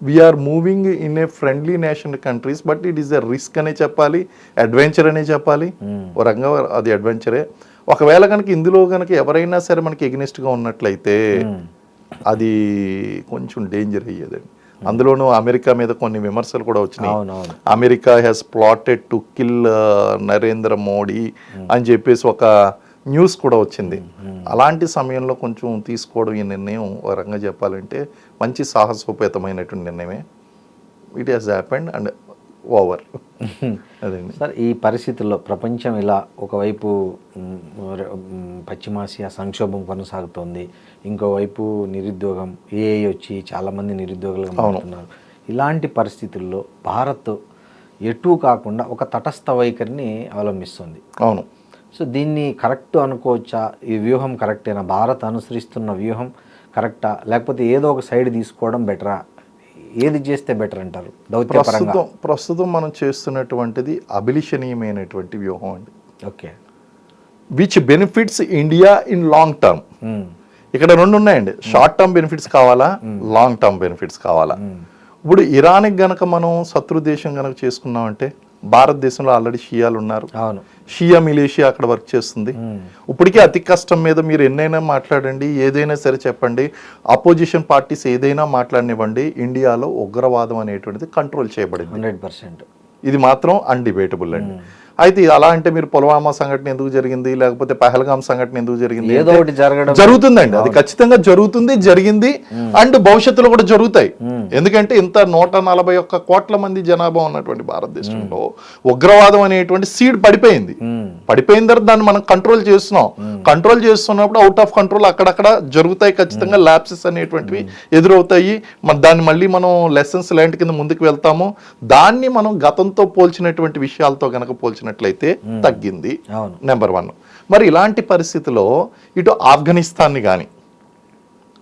we are moving in a friendly nation countries, but it is a risk అనే చెప్పాలి, అడ్వెంచర్ అనే చెప్పాలి. ఓ రంగా అది అడ్వెంచరే. ఒకవేళ కనుక ఇందులో కనుక ఎవరైనా సరే మనకి ఎగ్నెస్ట్గా ఉన్నట్లయితే అది కొంచెం డేంజర్ అయ్యేదండి. అందులోనూ అమెరికా మీద కొన్ని విమర్శలు కూడా వచ్చినాయి. America has plotted to kill Narendra Modi అని చెప్పేసి ఒక న్యూస్ కూడా వచ్చింది. అలాంటి సమయంలో కొంచెం తీసుకోవడం ఈ నిర్ణయం ఒక రంగా చెప్పాలంటే మంచి సాహసోపేతమైనటువంటి నిర్ణయమే. It has happened and over. అదండి సార్. ఈ పరిస్థితుల్లో ప్రపంచం ఇలా ఒకవైపు పశ్చిమాసియా సంక్షోభం కొనసాగుతోంది, ఇంకోవైపు నిరుద్యోగం ఏఐ వచ్చి చాలామంది నిరుద్యోగులుగా మారుతున్నారు. ఇలాంటి పరిస్థితుల్లో భారత్ ఎటూ కాకుండా ఒక తటస్థ వైఖరిని అవలంబిస్తుంది. అవును. సో దీన్ని కరెక్ట్ అనుకోవచ్చా? ఈ వ్యూహం కరెక్టేనా? భారత్ అనుసరిస్తున్న వ్యూహం కరెక్టా, లేకపోతే ఏదో ఒక సైడ్ తీసుకోవడం బెటరా? ఏది చేస్తే బెటర్ అంటారు దౌత్యపరంగా? ప్రస్తుతం మనం చేస్తున్నటువంటిది అభిలషణీయమైనటువంటి వ్యూహం అండి. Okay. Which benefits India in long term. ఇక్కడ 2 ఉన్నాయండి. షార్ట్ టర్మ్ బెనిఫిట్స్ కావాలా, లాంగ్ టర్మ్ బెనిఫిట్స్ కావాలా. ఇప్పుడు ఇరాన్కి గనక మనం శత్రు దేశం గనక చేసుకున్నామంటే భారతదేశంలో ఆల్రెడీ షియాలు ఉన్నారు. షియా మిలేషియా అక్కడ వర్క్ చేస్తుంది. ఇప్పటికే అతి కష్టం మీద మీరు ఎన్నైనా మాట్లాడండి, ఏదైనా సరే చెప్పండి, అపోజిషన్ పార్టీస్ ఏదైనా మాట్లాడనివ్వండి, ఇండియాలో ఉగ్రవాదం అనేటువంటిది కంట్రోల్ చేయబడింది 100%. ఇది మాత్రం అన్డిబేటబుల్ అండి. అయితే అలా అంటే మీరు పుల్వామా సంఘటన ఎందుకు జరిగింది, లేకపోతే పహల్గామ్ సంఘటన ఎందుకు జరిగింది, ఏదో ఒకటి జరుగుతుందండి. అది ఖచ్చితంగా జరుగుతుంది, జరిగింది, అండ్ భవిష్యత్తులో కూడా జరుగుతాయి. ఎందుకంటే ఇంత 141 కోట్ల మంది జనాభా ఉన్నటువంటి భారతదేశంలో ఉగ్రవాదం అనేటువంటి సీడ్ పడిపోయింది. పడిపోయిన తర్వాత దాన్ని మనం కంట్రోల్ చేస్తున్నాం. కంట్రోల్ చేస్తున్నప్పుడు అవుట్ ఆఫ్ కంట్రోల్ అక్కడక్కడ జరుగుతాయి. ఖచ్చితంగా ల్యాప్సెస్ అనేటువంటివి ఎదురవుతాయి. దాన్ని మళ్ళీ మనం లెసన్స్ ల్యాండ్ కింద ముందుకు వెళ్తాము. దాన్ని మనం గతంతో పోల్చినటువంటి విషయాలతో గనక పోల్చినట్లయితే తగ్గింది. నెంబర్ 1. మరి ఇలాంటి పరిస్థితిలో ఇటు ఆఫ్ఘనిస్తాన్ని కానీ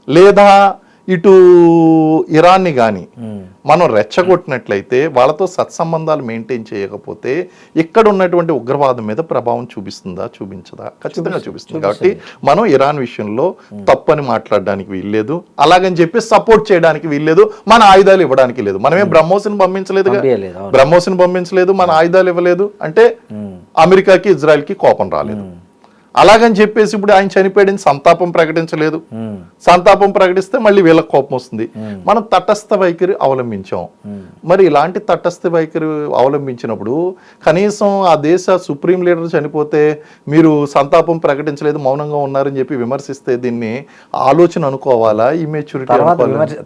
లేదా ఇటు ఇరాన్ని కానీ మనం రెచ్చగొట్టినట్లయితే, వాళ్ళతో సత్సంబంధాలు మెయింటైన్ చేయకపోతే ఇక్కడ ఉన్నటువంటి ఉగ్రవాదం మీద ప్రభావం చూపిస్తుందా, చూపించదా? ఖచ్చితంగా చూపిస్తుంది. కాబట్టి మనం ఇరాన్ విషయంలో తప్పని మాట్లాడడానికి వీల్లేదు, అలాగని చెప్పి సపోర్ట్ చేయడానికి వీల్లేదు, మన ఆయుధాలు ఇవ్వడానికి లేదు. మనమే బ్రహ్మోస్ని పంపించలేదు, మన ఆయుధాలు ఇవ్వలేదు అంటే అమెరికాకి ఇజ్రాయెల్కి కోపం రాలేదు. అలాగని చెప్పేసి ఇప్పుడు ఆయన చనిపోయాడని సంతాపం ప్రకటించలేదు. సంతాపం ప్రకటిస్తే మళ్ళీ వీళ్ళకి కోపం వస్తుంది. మనం తటస్థ వైఖరి అవలంబించాం. మరి ఇలాంటి తటస్థ వైఖరి అవలంబించినప్పుడు కనీసం ఆ దేశ సుప్రీం లీడర్ చనిపోతే మీరు సంతాపం ప్రకటించలేదు, మౌనంగా ఉన్నారని చెప్పి విమర్శిస్తే దీన్ని ఆలోచన అనుకోవాలా, ఇమ్మెచ్యూరిటీ?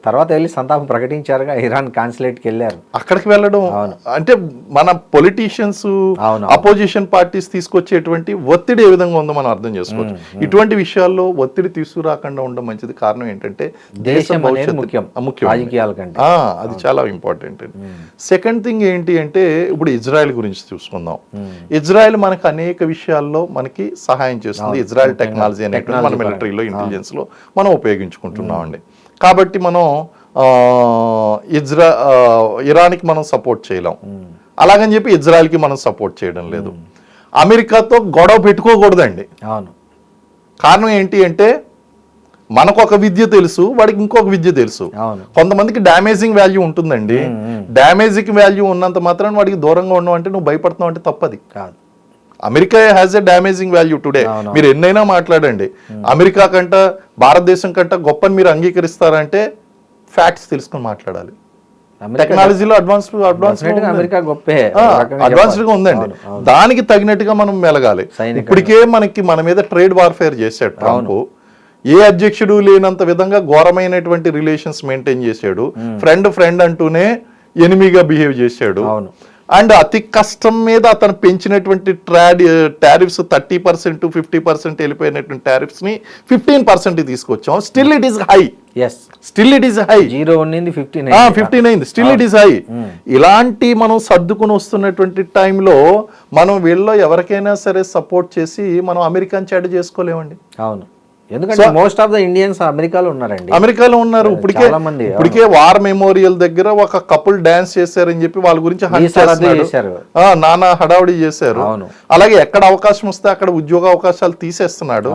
తర్వాత వెళ్ళి సంతాపం ప్రకటించారుగా, ఇరాన్ కాన్సులేట్కి వెళ్ళారు. అక్కడికి వెళ్ళడం అంటే మన పొలిటీషియన్స్, అపోజిషన్ పార్టీస్ తీసుకొచ్చేటువంటి ఒత్తిడి ఏ విధంగా ఉందో మనం అర్థం చేసుకోవచ్చు. ఇటువంటి విషయాల్లో ఒత్తిడి తీసుకురాకుండా ఉండడం మంచిది. కారణం ఏంటంటే దేశ భవిష్యత్తు ముఖ్యం, అది చాలా ఇంపార్టెంట్. సెకండ్ థింగ్ ఏంటి అంటే ఇప్పుడు ఇజ్రాయెల్ గురించి చూసుకుందాం. ఇజ్రాయెల్ మనకు అనేక విషయాల్లో మనకి సహాయం చేస్తుంది. ఇజ్రాయెల్ టెక్నాలజీ అనేది మన మిలిటరీలో, ఇంటెలిజెన్స్ లో మనం ఉపయోగించుకుంటున్నాం అండి. కాబట్టి మనం ఇరాన్కి మనం సపోర్ట్ చేయలేం, అలాగని చెప్పి ఇజ్రాయెల్కి మనం సపోర్ట్ చేయడం లేదు. అమెరికాతో గొడవ పెట్టుకోకూడదండి. కారణం ఏంటి అంటే మనకు ఒక విద్య తెలుసు, వాడికి ఇంకొక విద్య తెలుసు. కొంతమందికి డ్యామేజింగ్ వాల్యూ ఉంటుందండి. డ్యామేజింగ్ వాల్యూ ఉన్నంత మాత్రం వాడికి దూరంగా ఉండడం అంటే నువ్వు భయపడుతున్నావు అంటే తప్పది కాదు. America has a damaging value today. మీరు ఎన్నైనా మాట్లాడండి, అమెరికా కంట భారతదేశం కంట గొప్పని మీరు అంగీకరిస్తారంటే ఫ్యాక్ట్స్ తెలుసుకొని మాట్లాడాలి. టెక్నాలజీలో అడ్వాన్స్ Definitely అమెరికా గొప్పే అడ్వాన్స్డ్ గా ఉందండి. దానికి తగినట్టుగా మనం మెలగాలి. ఇప్పటికే మన మీద ట్రేడ్ వార్ఫేర్ చేశాడు ట్రంప్. ఏ అధ్యక్షుడు లేనంత విధంగా ఘోరమైనటువంటి రిలేషన్స్ మెయింటైన్ చేశాడు. ఫ్రెండ్ అంటూనే ఎనిమిగా బిహేవ్ చేశాడు. అండ్ అతి కష్టం మీద అతను పెంచినటువంటి టారిఫ్స్ 30% 50% వెళ్ళిపోయినటువంటి టారిఫ్స్ ని 15% తీసుకొచ్చాం. Still it is high. Still it is high. 0 ఉండింది 15 అయింది. Still it is high. ఇలాంటి మనం సర్దుకుని వస్తున్నటువంటి టైంలో మనం వీళ్ళలో ఎవరికైనా సరే సపోర్ట్ చేసి మనం అమెరికాని చెడ్డ చేసుకోలేమండి. అవును, ఎందుకంటే మోస్ట్ ఆఫ్ ద ఇండియన్స్ అమెరికాలో ఉన్నారండి. అమెరికాలో ఉన్నారు. ఇప్పటికే వార్ మెమోరియల్ దగ్గర ఒక కపుల్ డాన్స్ చేశారని చెప్పి వాళ్ళ గురించి నానా హడావుడి చేశారు. అలాగే ఎక్కడ అవకాశం వస్తే అక్కడ ఉద్యోగ అవకాశాలు తీసేస్తున్నాడు.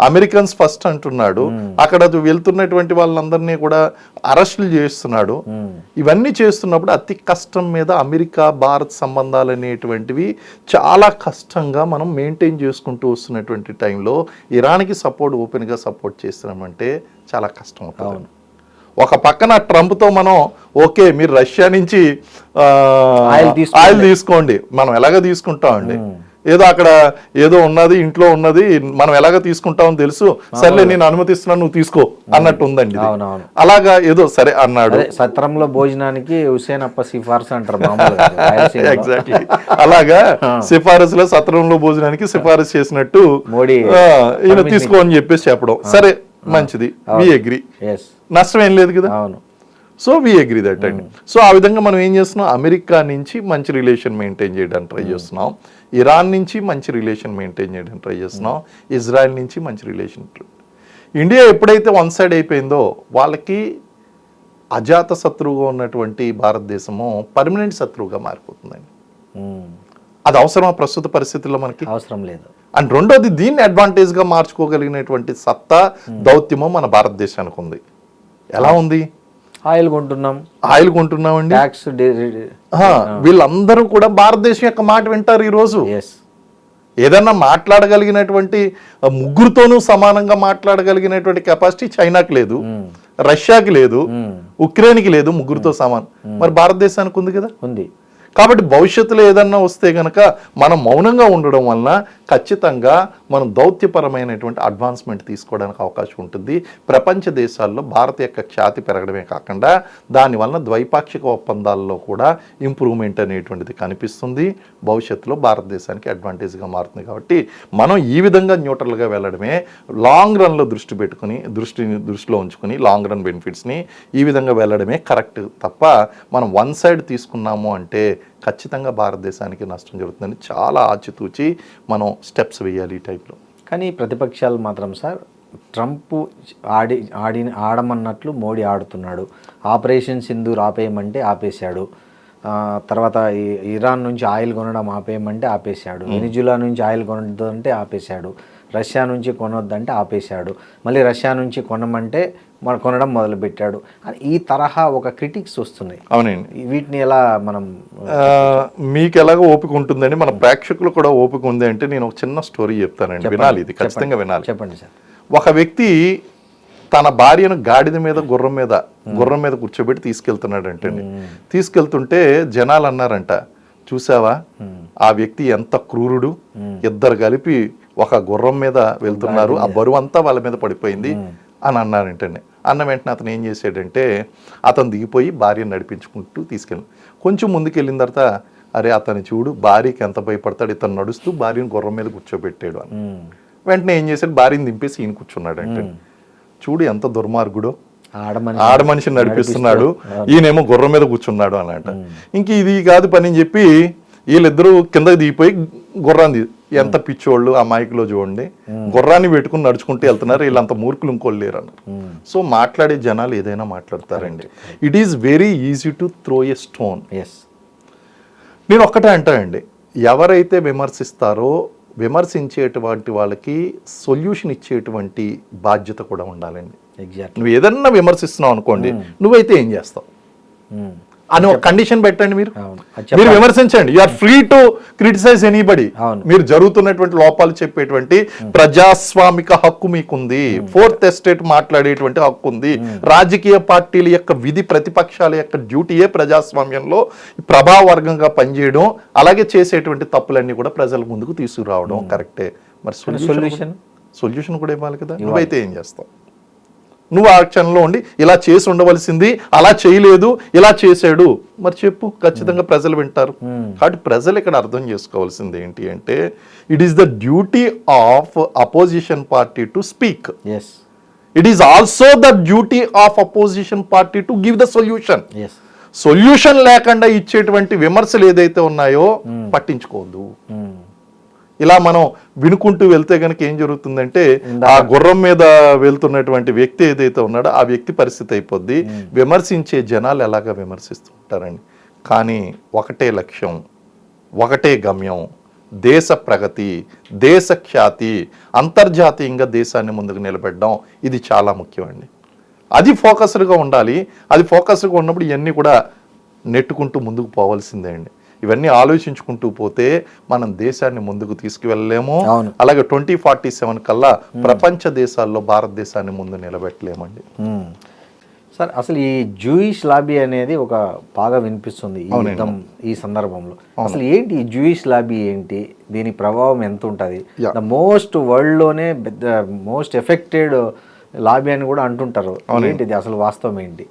అమెరికన్స్ ఫస్ట్ అంటున్నాడు. అక్కడ వెళ్తున్నటువంటి వాళ్ళందరినీ కూడా అరెస్టులు చేస్తున్నాడు. ఇవన్నీ చేస్తున్నప్పుడు అతి కష్టం మీద అమెరికా భారత్ సంబంధాలు అనేటువంటివి చాలా కష్టంగా మనం మెయింటైన్ చేసుకుంటూ వస్తున్నటువంటి టైంలో ఇరాన్కి ఓపెన్ గా సపోర్ట్ చేస్తున్నామంటే చాలా కష్టం అవుతుంది. ఒక పక్కన ట్రంప్తో మనం ఓకే మీరు రష్యా నుంచి ఆయిల్ తీసుకోండి, మనం ఎలాగ తీసుకుంటామండి, ఏదో అక్కడ ఏదో ఉన్నది ఇంట్లో ఉన్నది మనం ఎలాగ తీసుకుంటామని తెలుసు, సర్లే నేను అనుమతిస్తున్నాను నువ్వు తీసుకో అన్నట్టు ఉందండి. అలాగా ఏదో సరే అన్నాడు. సత్రంలో భోజనానికి హుసేన్ అప్ప సిఫార్సు అంటారు. ఎగ్జాక్ట్లీ అలాగా సిఫారసులో సత్రంలో భోజనానికి సిఫారసు చేసినట్టు మోడీ ఈయన తీసుకో అని చెప్పేసి చెప్పడం. సరే మంచిది, వి అగ్రీ, నష్టం ఏం లేదు కదా. సో వి అగ్రీ దట్ అండి. సో ఆ విధంగా మనం ఏం చేస్తున్నాం, అమెరికా నుంచి మంచి రిలేషన్ మెయింటైన్ చేయడానికి ట్రై చేస్తున్నాం, ఇరాన్ నుంచి మంచి రిలేషన్ మెయింటైన్ చేయడానికి ట్రై చేస్తున్నాం, ఇజ్రాయెల్ నుంచి మంచి రిలేషన్. ఇండియా ఎప్పుడైతే వన్ సైడ్ అయిపోయిందో వాళ్ళకి అజాత శత్రువుగా ఉన్నటువంటి భారతదేశము పర్మనెంట్ శత్రువుగా మారిపోతుందండి. అది అవసరమా ప్రస్తుత పరిస్థితుల్లో? మనకి అవసరం లేదు. అండ్ రెండోది, దీన్ని అడ్వాంటేజ్గా మార్చుకోగలిగినటువంటి సత్తా దౌత్యము మన భారతదేశానికి ఉంది. ఎలా ఉంది? ఆయిల్ కొంటున్నామండి. వీళ్ళందరూ కూడా భారతదేశం యొక్క మాట వింటారు. ఈ రోజు ఏదన్నా మాట్లాడగలిగినటువంటి ముగ్గురుతోనూ సమానంగా మాట్లాడగలిగినటువంటి కెపాసిటీ చైనాకి లేదు, రష్యాకి లేదు, ఉక్రెయిన్కి లేదు, ముగ్గురుతో సమానం. మరి భారతదేశానికి ఉంది కదా, ఉంది. కాబట్టి భవిష్యత్తులో ఏదన్నా వస్తే గనక మనం మౌనంగా ఉండడం వలన ఖచ్చితంగా మనం దౌత్యపరమైనటువంటి అడ్వాన్స్మెంట్ తీసుకోవడానికి అవకాశం ఉంటుంది. ప్రపంచ దేశాల్లో భారత్ యొక్క ఖ్యాతి పెరగడమే కాకుండా దానివల్ల ద్వైపాక్షిక ఒప్పందాల్లో కూడా ఇంప్రూవ్మెంట్ అనేటువంటిది కనిపిస్తుంది. భవిష్యత్తులో భారతదేశానికి అడ్వాంటేజ్గా మారుతుంది. కాబట్టి మనం ఈ విధంగా న్యూట్రల్గా వెళ్ళడమే, లాంగ్ రన్లో దృష్టిలో ఉంచుకొని లాంగ్ రన్ బెనిఫిట్స్ని ఈ విధంగా వెళ్ళడమే కరెక్ట్ తప్ప మనం వన్ సైడ్ తీసుకున్నాము అంటే ఖచ్చితంగా భారతదేశానికి నష్టం జరుగుతుందని చాలా ఆచితూచి మనం స్టెప్స్ వేయాలి ఈ టైంలో. కానీ ప్రతిపక్షాలు మాత్రం సార్ ట్రంప్ ఆడమన్నట్లు మోడీ ఆడుతున్నాడు. ఆపరేషన్ సింధూర్ ఆపేయమంటే ఆపేశాడు. తర్వాత ఇరాన్ నుంచి ఆయిల్ కొనడం ఆపేయమంటే ఆపేశాడు. వెనిజులా నుంచి ఆయిల్ కొనొద్దంటే ఆపేశాడు. రష్యా నుంచి కొనొద్దంటే ఆపేశాడు. మళ్ళీ రష్యా నుంచి కొనమంటే కొనడం మొదలుపెట్టాడు. ఈ తరహా ఒక క్రిటిక్స్ వస్తున్నాయి. అవునండి. వీటిని ఎలా మనం, మీకు ఎలాగో ఓపిక ఉంటుందండి, మన ప్రేక్షకులు కూడా ఓపిక ఉంది అంటే నేను ఒక చిన్న స్టోరీ చెప్తానండి, వినాలి, ఇది ఖచ్చితంగా వినాలి. చెప్పండి సార్. ఒక వ్యక్తి తన భార్యను గాడిద మీద గుర్రం మీద కూర్చోబెట్టి తీసుకెళ్తున్నాడు అంటండి. తీసుకెళ్తుంటే జనాలు అన్నారంట, చూసావా ఆ వ్యక్తి ఎంత క్రూరుడు, ఇద్దరు కలిపి ఒక గుర్రం మీద వెళ్తున్నారు, ఆ బరువు అంతా వాళ్ళ మీద పడిపోయింది అని అన్నారంటండి. అన్న వెంటనే అతను ఏం చేశాడంటే అతను దిగిపోయి భార్యను నడిపించుకుంటూ తీసుకెళ్ళి కొంచెం ముందుకు వెళ్ళిన తర్వాత, అరే అతను చూడు భార్యకి ఎంత భయపడతాడు, ఇతను నడుస్తూ భార్యను గుర్రం మీద కూర్చోబెట్టాడు అని. వెంటనే ఏం చేశాడు, భార్యను దింపేసి ఈయన కూర్చున్నాడు అంటే, చూడు ఎంత దుర్మార్గుడో, ఆడ మనిషిని నడిపిస్తున్నాడు, ఈయనేమో గుర్రం మీద కూర్చున్నాడు అన్నమాట. ఇంక ఇది కాదు పని అని చెప్పి వీళ్ళిద్దరూ కిందకి దిగిపోయి గుర్రాన్ని, ఎంత పిచ్చోళ్ళు అమాయకులో చూడండి, గుర్రాన్ని పెట్టుకుని నడుచుకుంటూ వెళ్తున్నారు, వీళ్ళంత మూర్ఖులు ఇంకోళ్ళు లేరు అన్నారు. సో మాట్లాడే జనాలు ఏదైనా మాట్లాడతారండి. It is very easy to throw a stone. నేను ఒక్కటే అంటానండి, ఎవరైతే విమర్శిస్తారో విమర్శించేటువంటి వాళ్ళకి సొల్యూషన్ ఇచ్చేటువంటి బాధ్యత కూడా ఉండాలండి. ఎగ్జాక్ట్. నువ్వు ఏదన్నా విమర్శిస్తున్నావు అనుకోండి, నువ్వైతే ఏం చేస్తావు? అని ఒక కండిషన్ పెట్టండి. మీరు అవును. మీరు విమర్శించండి. You are free to criticise anybody. అవును. మీరు జరుగుతున్నటువంటి లోపాలు చెప్పేటువంటి ప్రజాస్వామిక హక్కు మీకుంది. ఫోర్త్ ఎస్టేట్ మాట్లాడేటువంటి హక్కు ఉంది. రాజకీయ పార్టీల యొక్క విధి, ప్రతిపక్షాల యొక్క డ్యూటీయే ప్రజాస్వామ్యంలో ప్రభావవర్గంగా పనిచేయడం, అలాగే చేసేటువంటి తప్పులన్నీ కూడా ప్రజల ముందుకు తీసుకురావడం కరెక్టే. మరి సొల్యూషన్ కూడా ఇవ్వాలి కదా. నువ్వైతే ఏం చేస్తావు? నువ్వు ఆ క్షణంలో ఉండి ఇలా చేసి ఉండవలసింది, అలా చేయలేదు, ఇలా చేశాడు, మరి చెప్పు. ఖచ్చితంగా ప్రజలు వింటారు. కాబట్టి ప్రజలు ఇక్కడ అర్థం చేసుకోవాల్సింది ఏంటి అంటే, it is the duty of opposition party to speak. It is also the duty of opposition party to give the solution. Solution లేకుండా ఇచ్చేటువంటి విమర్శలు ఏదైతే ఉన్నాయో పట్టించుకోవద్దు. ఇలా మనం వినుకుంటూ వెళ్తే కనుక ఏం జరుగుతుందంటే, ఆ గుర్రం మీద వెళ్తున్నటువంటి వ్యక్తి ఏదైతే ఉన్నాడో ఆ వ్యక్తి పరిస్థితి అయిపోద్ది. విమర్శించే జనాలు ఎలాగా విమర్శిస్తూ ఉంటారండి. కానీ ఒకటే లక్ష్యం, ఒకటే గమ్యం, దేశ ప్రగతి, దేశ ఖ్యాతి, అంతర్జాతీయంగా దేశాన్ని ముందుకు నిలబెట్టడం. ఇది చాలా ముఖ్యమండి. అది ఫోకస్డ్గా ఉండాలి. అది ఫోకస్డ్గా ఉన్నప్పుడు ఇవన్నీ కూడా నెట్టుకుంటూ ముందుకు పోవాల్సిందే అండి. ఇవన్నీ ఆలోచించుకుంటూ పోతే మనం దేశాన్ని ముందుకు తీసుకువెళ్ళలేము. అలాగే 2047 కల్లా ప్రపంచ దేశాల్లో భారతదేశాన్ని ముందు నిలబెట్టలేమండి. సార్, అసలు ఈ జూయిష్ లాబీ అనేది ఒక బాగా వినిపిస్తుంది ఈ సందర్భంలో. అసలు ఏంటి ఈ జూయిష్ లాబీ ఏంటి? దీని ప్రభావం ఎంత ఉంటుంది? ద మోస్ట్ వరల్డ్ లోనే మోస్ట్ ఎఫెక్టెడ్ లాబీ అని కూడా అంటుంటారు. ఏంటిది అసలు వాస్తవం ఏంటి?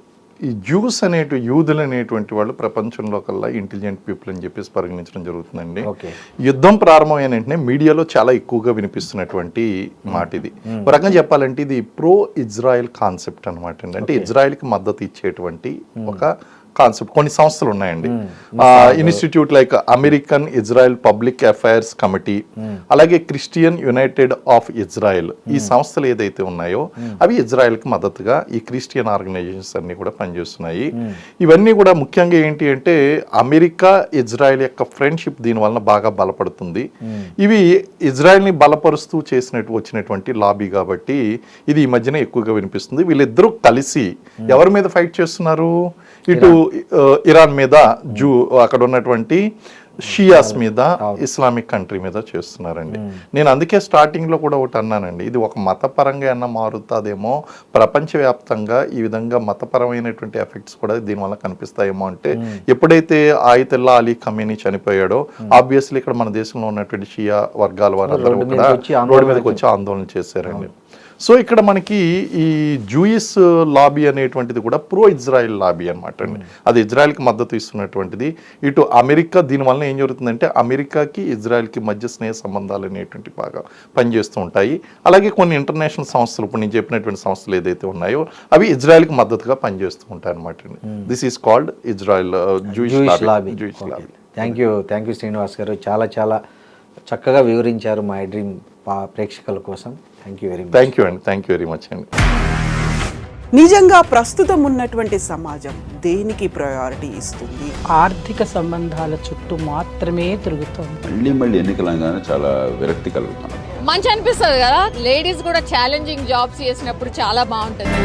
ఈ జ్యూస్ యూదులు అనేటువంటి వాళ్ళు ప్రపంచంలో కల్లా ఇంటెలిజెంట్ పీపుల్ అని చెప్పేసి పరిగణించడం జరుగుతుందండి. యుద్ధం ప్రారంభమైన వెంటనే మీడియాలో చాలా ఎక్కువగా వినిపిస్తున్నటువంటి మాట ఇది. ఒక రకంగా చెప్పాలంటే ఇది ప్రో ఇజ్రాయెల్ కాన్సెప్ట్ అనమాట అండి. అంటే ఇజ్రాయెల్కి మద్దతు ఇచ్చేటువంటి ఒక కాన్సెప్ట్. కొన్ని సంస్థలు ఉన్నాయండి. Institute like American Israel public affairs committee, అలాగే క్రిస్టియన్ యునైటెడ్ ఆఫ్ ఇజ్రాయెల్, ఈ సంస్థలు ఏదైతే ఉన్నాయో అవి ఇజ్రాయెల్కి మద్దతుగా ఈ క్రిస్టియన్ ఆర్గనైజేషన్స్ అన్ని కూడా పనిచేస్తున్నాయి. ఇవన్నీ కూడా ముఖ్యంగా ఏంటి అంటే, అమెరికా ఇజ్రాయెల్ యొక్క ఫ్రెండ్షిప్ దీని వలన బాగా బలపడుతుంది. ఇవి ఇజ్రాయెల్ని బలపరుస్తూ వచ్చినటువంటి లాబీ కాబట్టి ఇది ఈ మధ్యన ఎక్కువగా వినిపిస్తుంది. వీళ్ళిద్దరూ కలిసి ఎవరి మీద ఫైట్ చేస్తున్నారు? ఇటు ఇరాన్ మీద, అక్కడ ఉన్నటువంటి షియాస్ మీద, ఇస్లామిక్ కంట్రీ మీద చేస్తున్నారండి. నేను అందుకే స్టార్టింగ్ లో కూడా ఒకటి అన్నానండి, ఇది ఒక మతపరంగా అన్న మారుతుందేమో, ప్రపంచవ్యాప్తంగా ఈ విధంగా మతపరమైనటువంటి ఎఫెక్ట్స్ కూడా దీనివల్ల కనిపిస్తాయేమో. అంటే ఎప్పుడైతే ఆయతుల్లా అలీ ఖమేనీ చనిపోయాడో, ఆబ్వియస్లీ ఇక్కడ మన దేశంలో ఉన్నటువంటి షియా వర్గాల వారందరూ కూడా రోడ్డు మీదకి వచ్చి ఆందోళన చేశారండి. సో ఇక్కడ మనకి ఈ జూయిస్ లాబీ అనేటువంటిది కూడా ప్రో ఇజ్రాయెల్ లాబీ అనమాట అండి. అది ఇజ్రాయెల్కి మద్దతు ఇస్తున్నటువంటిది. ఇటు అమెరికా, దీనివల్ల ఏం జరుగుతుందంటే అమెరికాకి ఇజ్రాయెల్కి మధ్య స్నేహ సంబంధాలు అనేటువంటి బాగా పనిచేస్తూ ఉంటాయి. అలాగే కొన్ని ఇంటర్నేషనల్ సంస్థలు, ఇప్పుడు నేను చెప్పినటువంటి సంస్థలు ఏదైతే ఉన్నాయో అవి ఇజ్రాయెల్కి మద్దతుగా పనిచేస్తూ ఉంటాయి అనమాట అండి. This is called Israel Jewish lobby. Thank you Srinivas గారు. చాలా చాలా చక్కగా వివరించారు మా డ్రీమ్ ప్రేక్షకుల కోసం. థ్యాంక్ యూ వెరీ మచ్ అండి. నిజంగా ప్రస్తుతం ఉన్నటువంటి సమాజం దేనికి ప్రయారిటీ ఇస్తుంది? ఆర్థిక సంబంధాల చుట్టూ మాత్రమే తిరుగుతుంది. మళ్ళీ ఎన్నికలంగానే చాలా విరక్తి కలుగుతున్నాం. మంచి అనిపిస్తుంది కదా, లేడీస్ కూడా ఛాలెంజింగ్ జాబ్స్ చేసినప్పుడు చాలా బాగుంటుంది.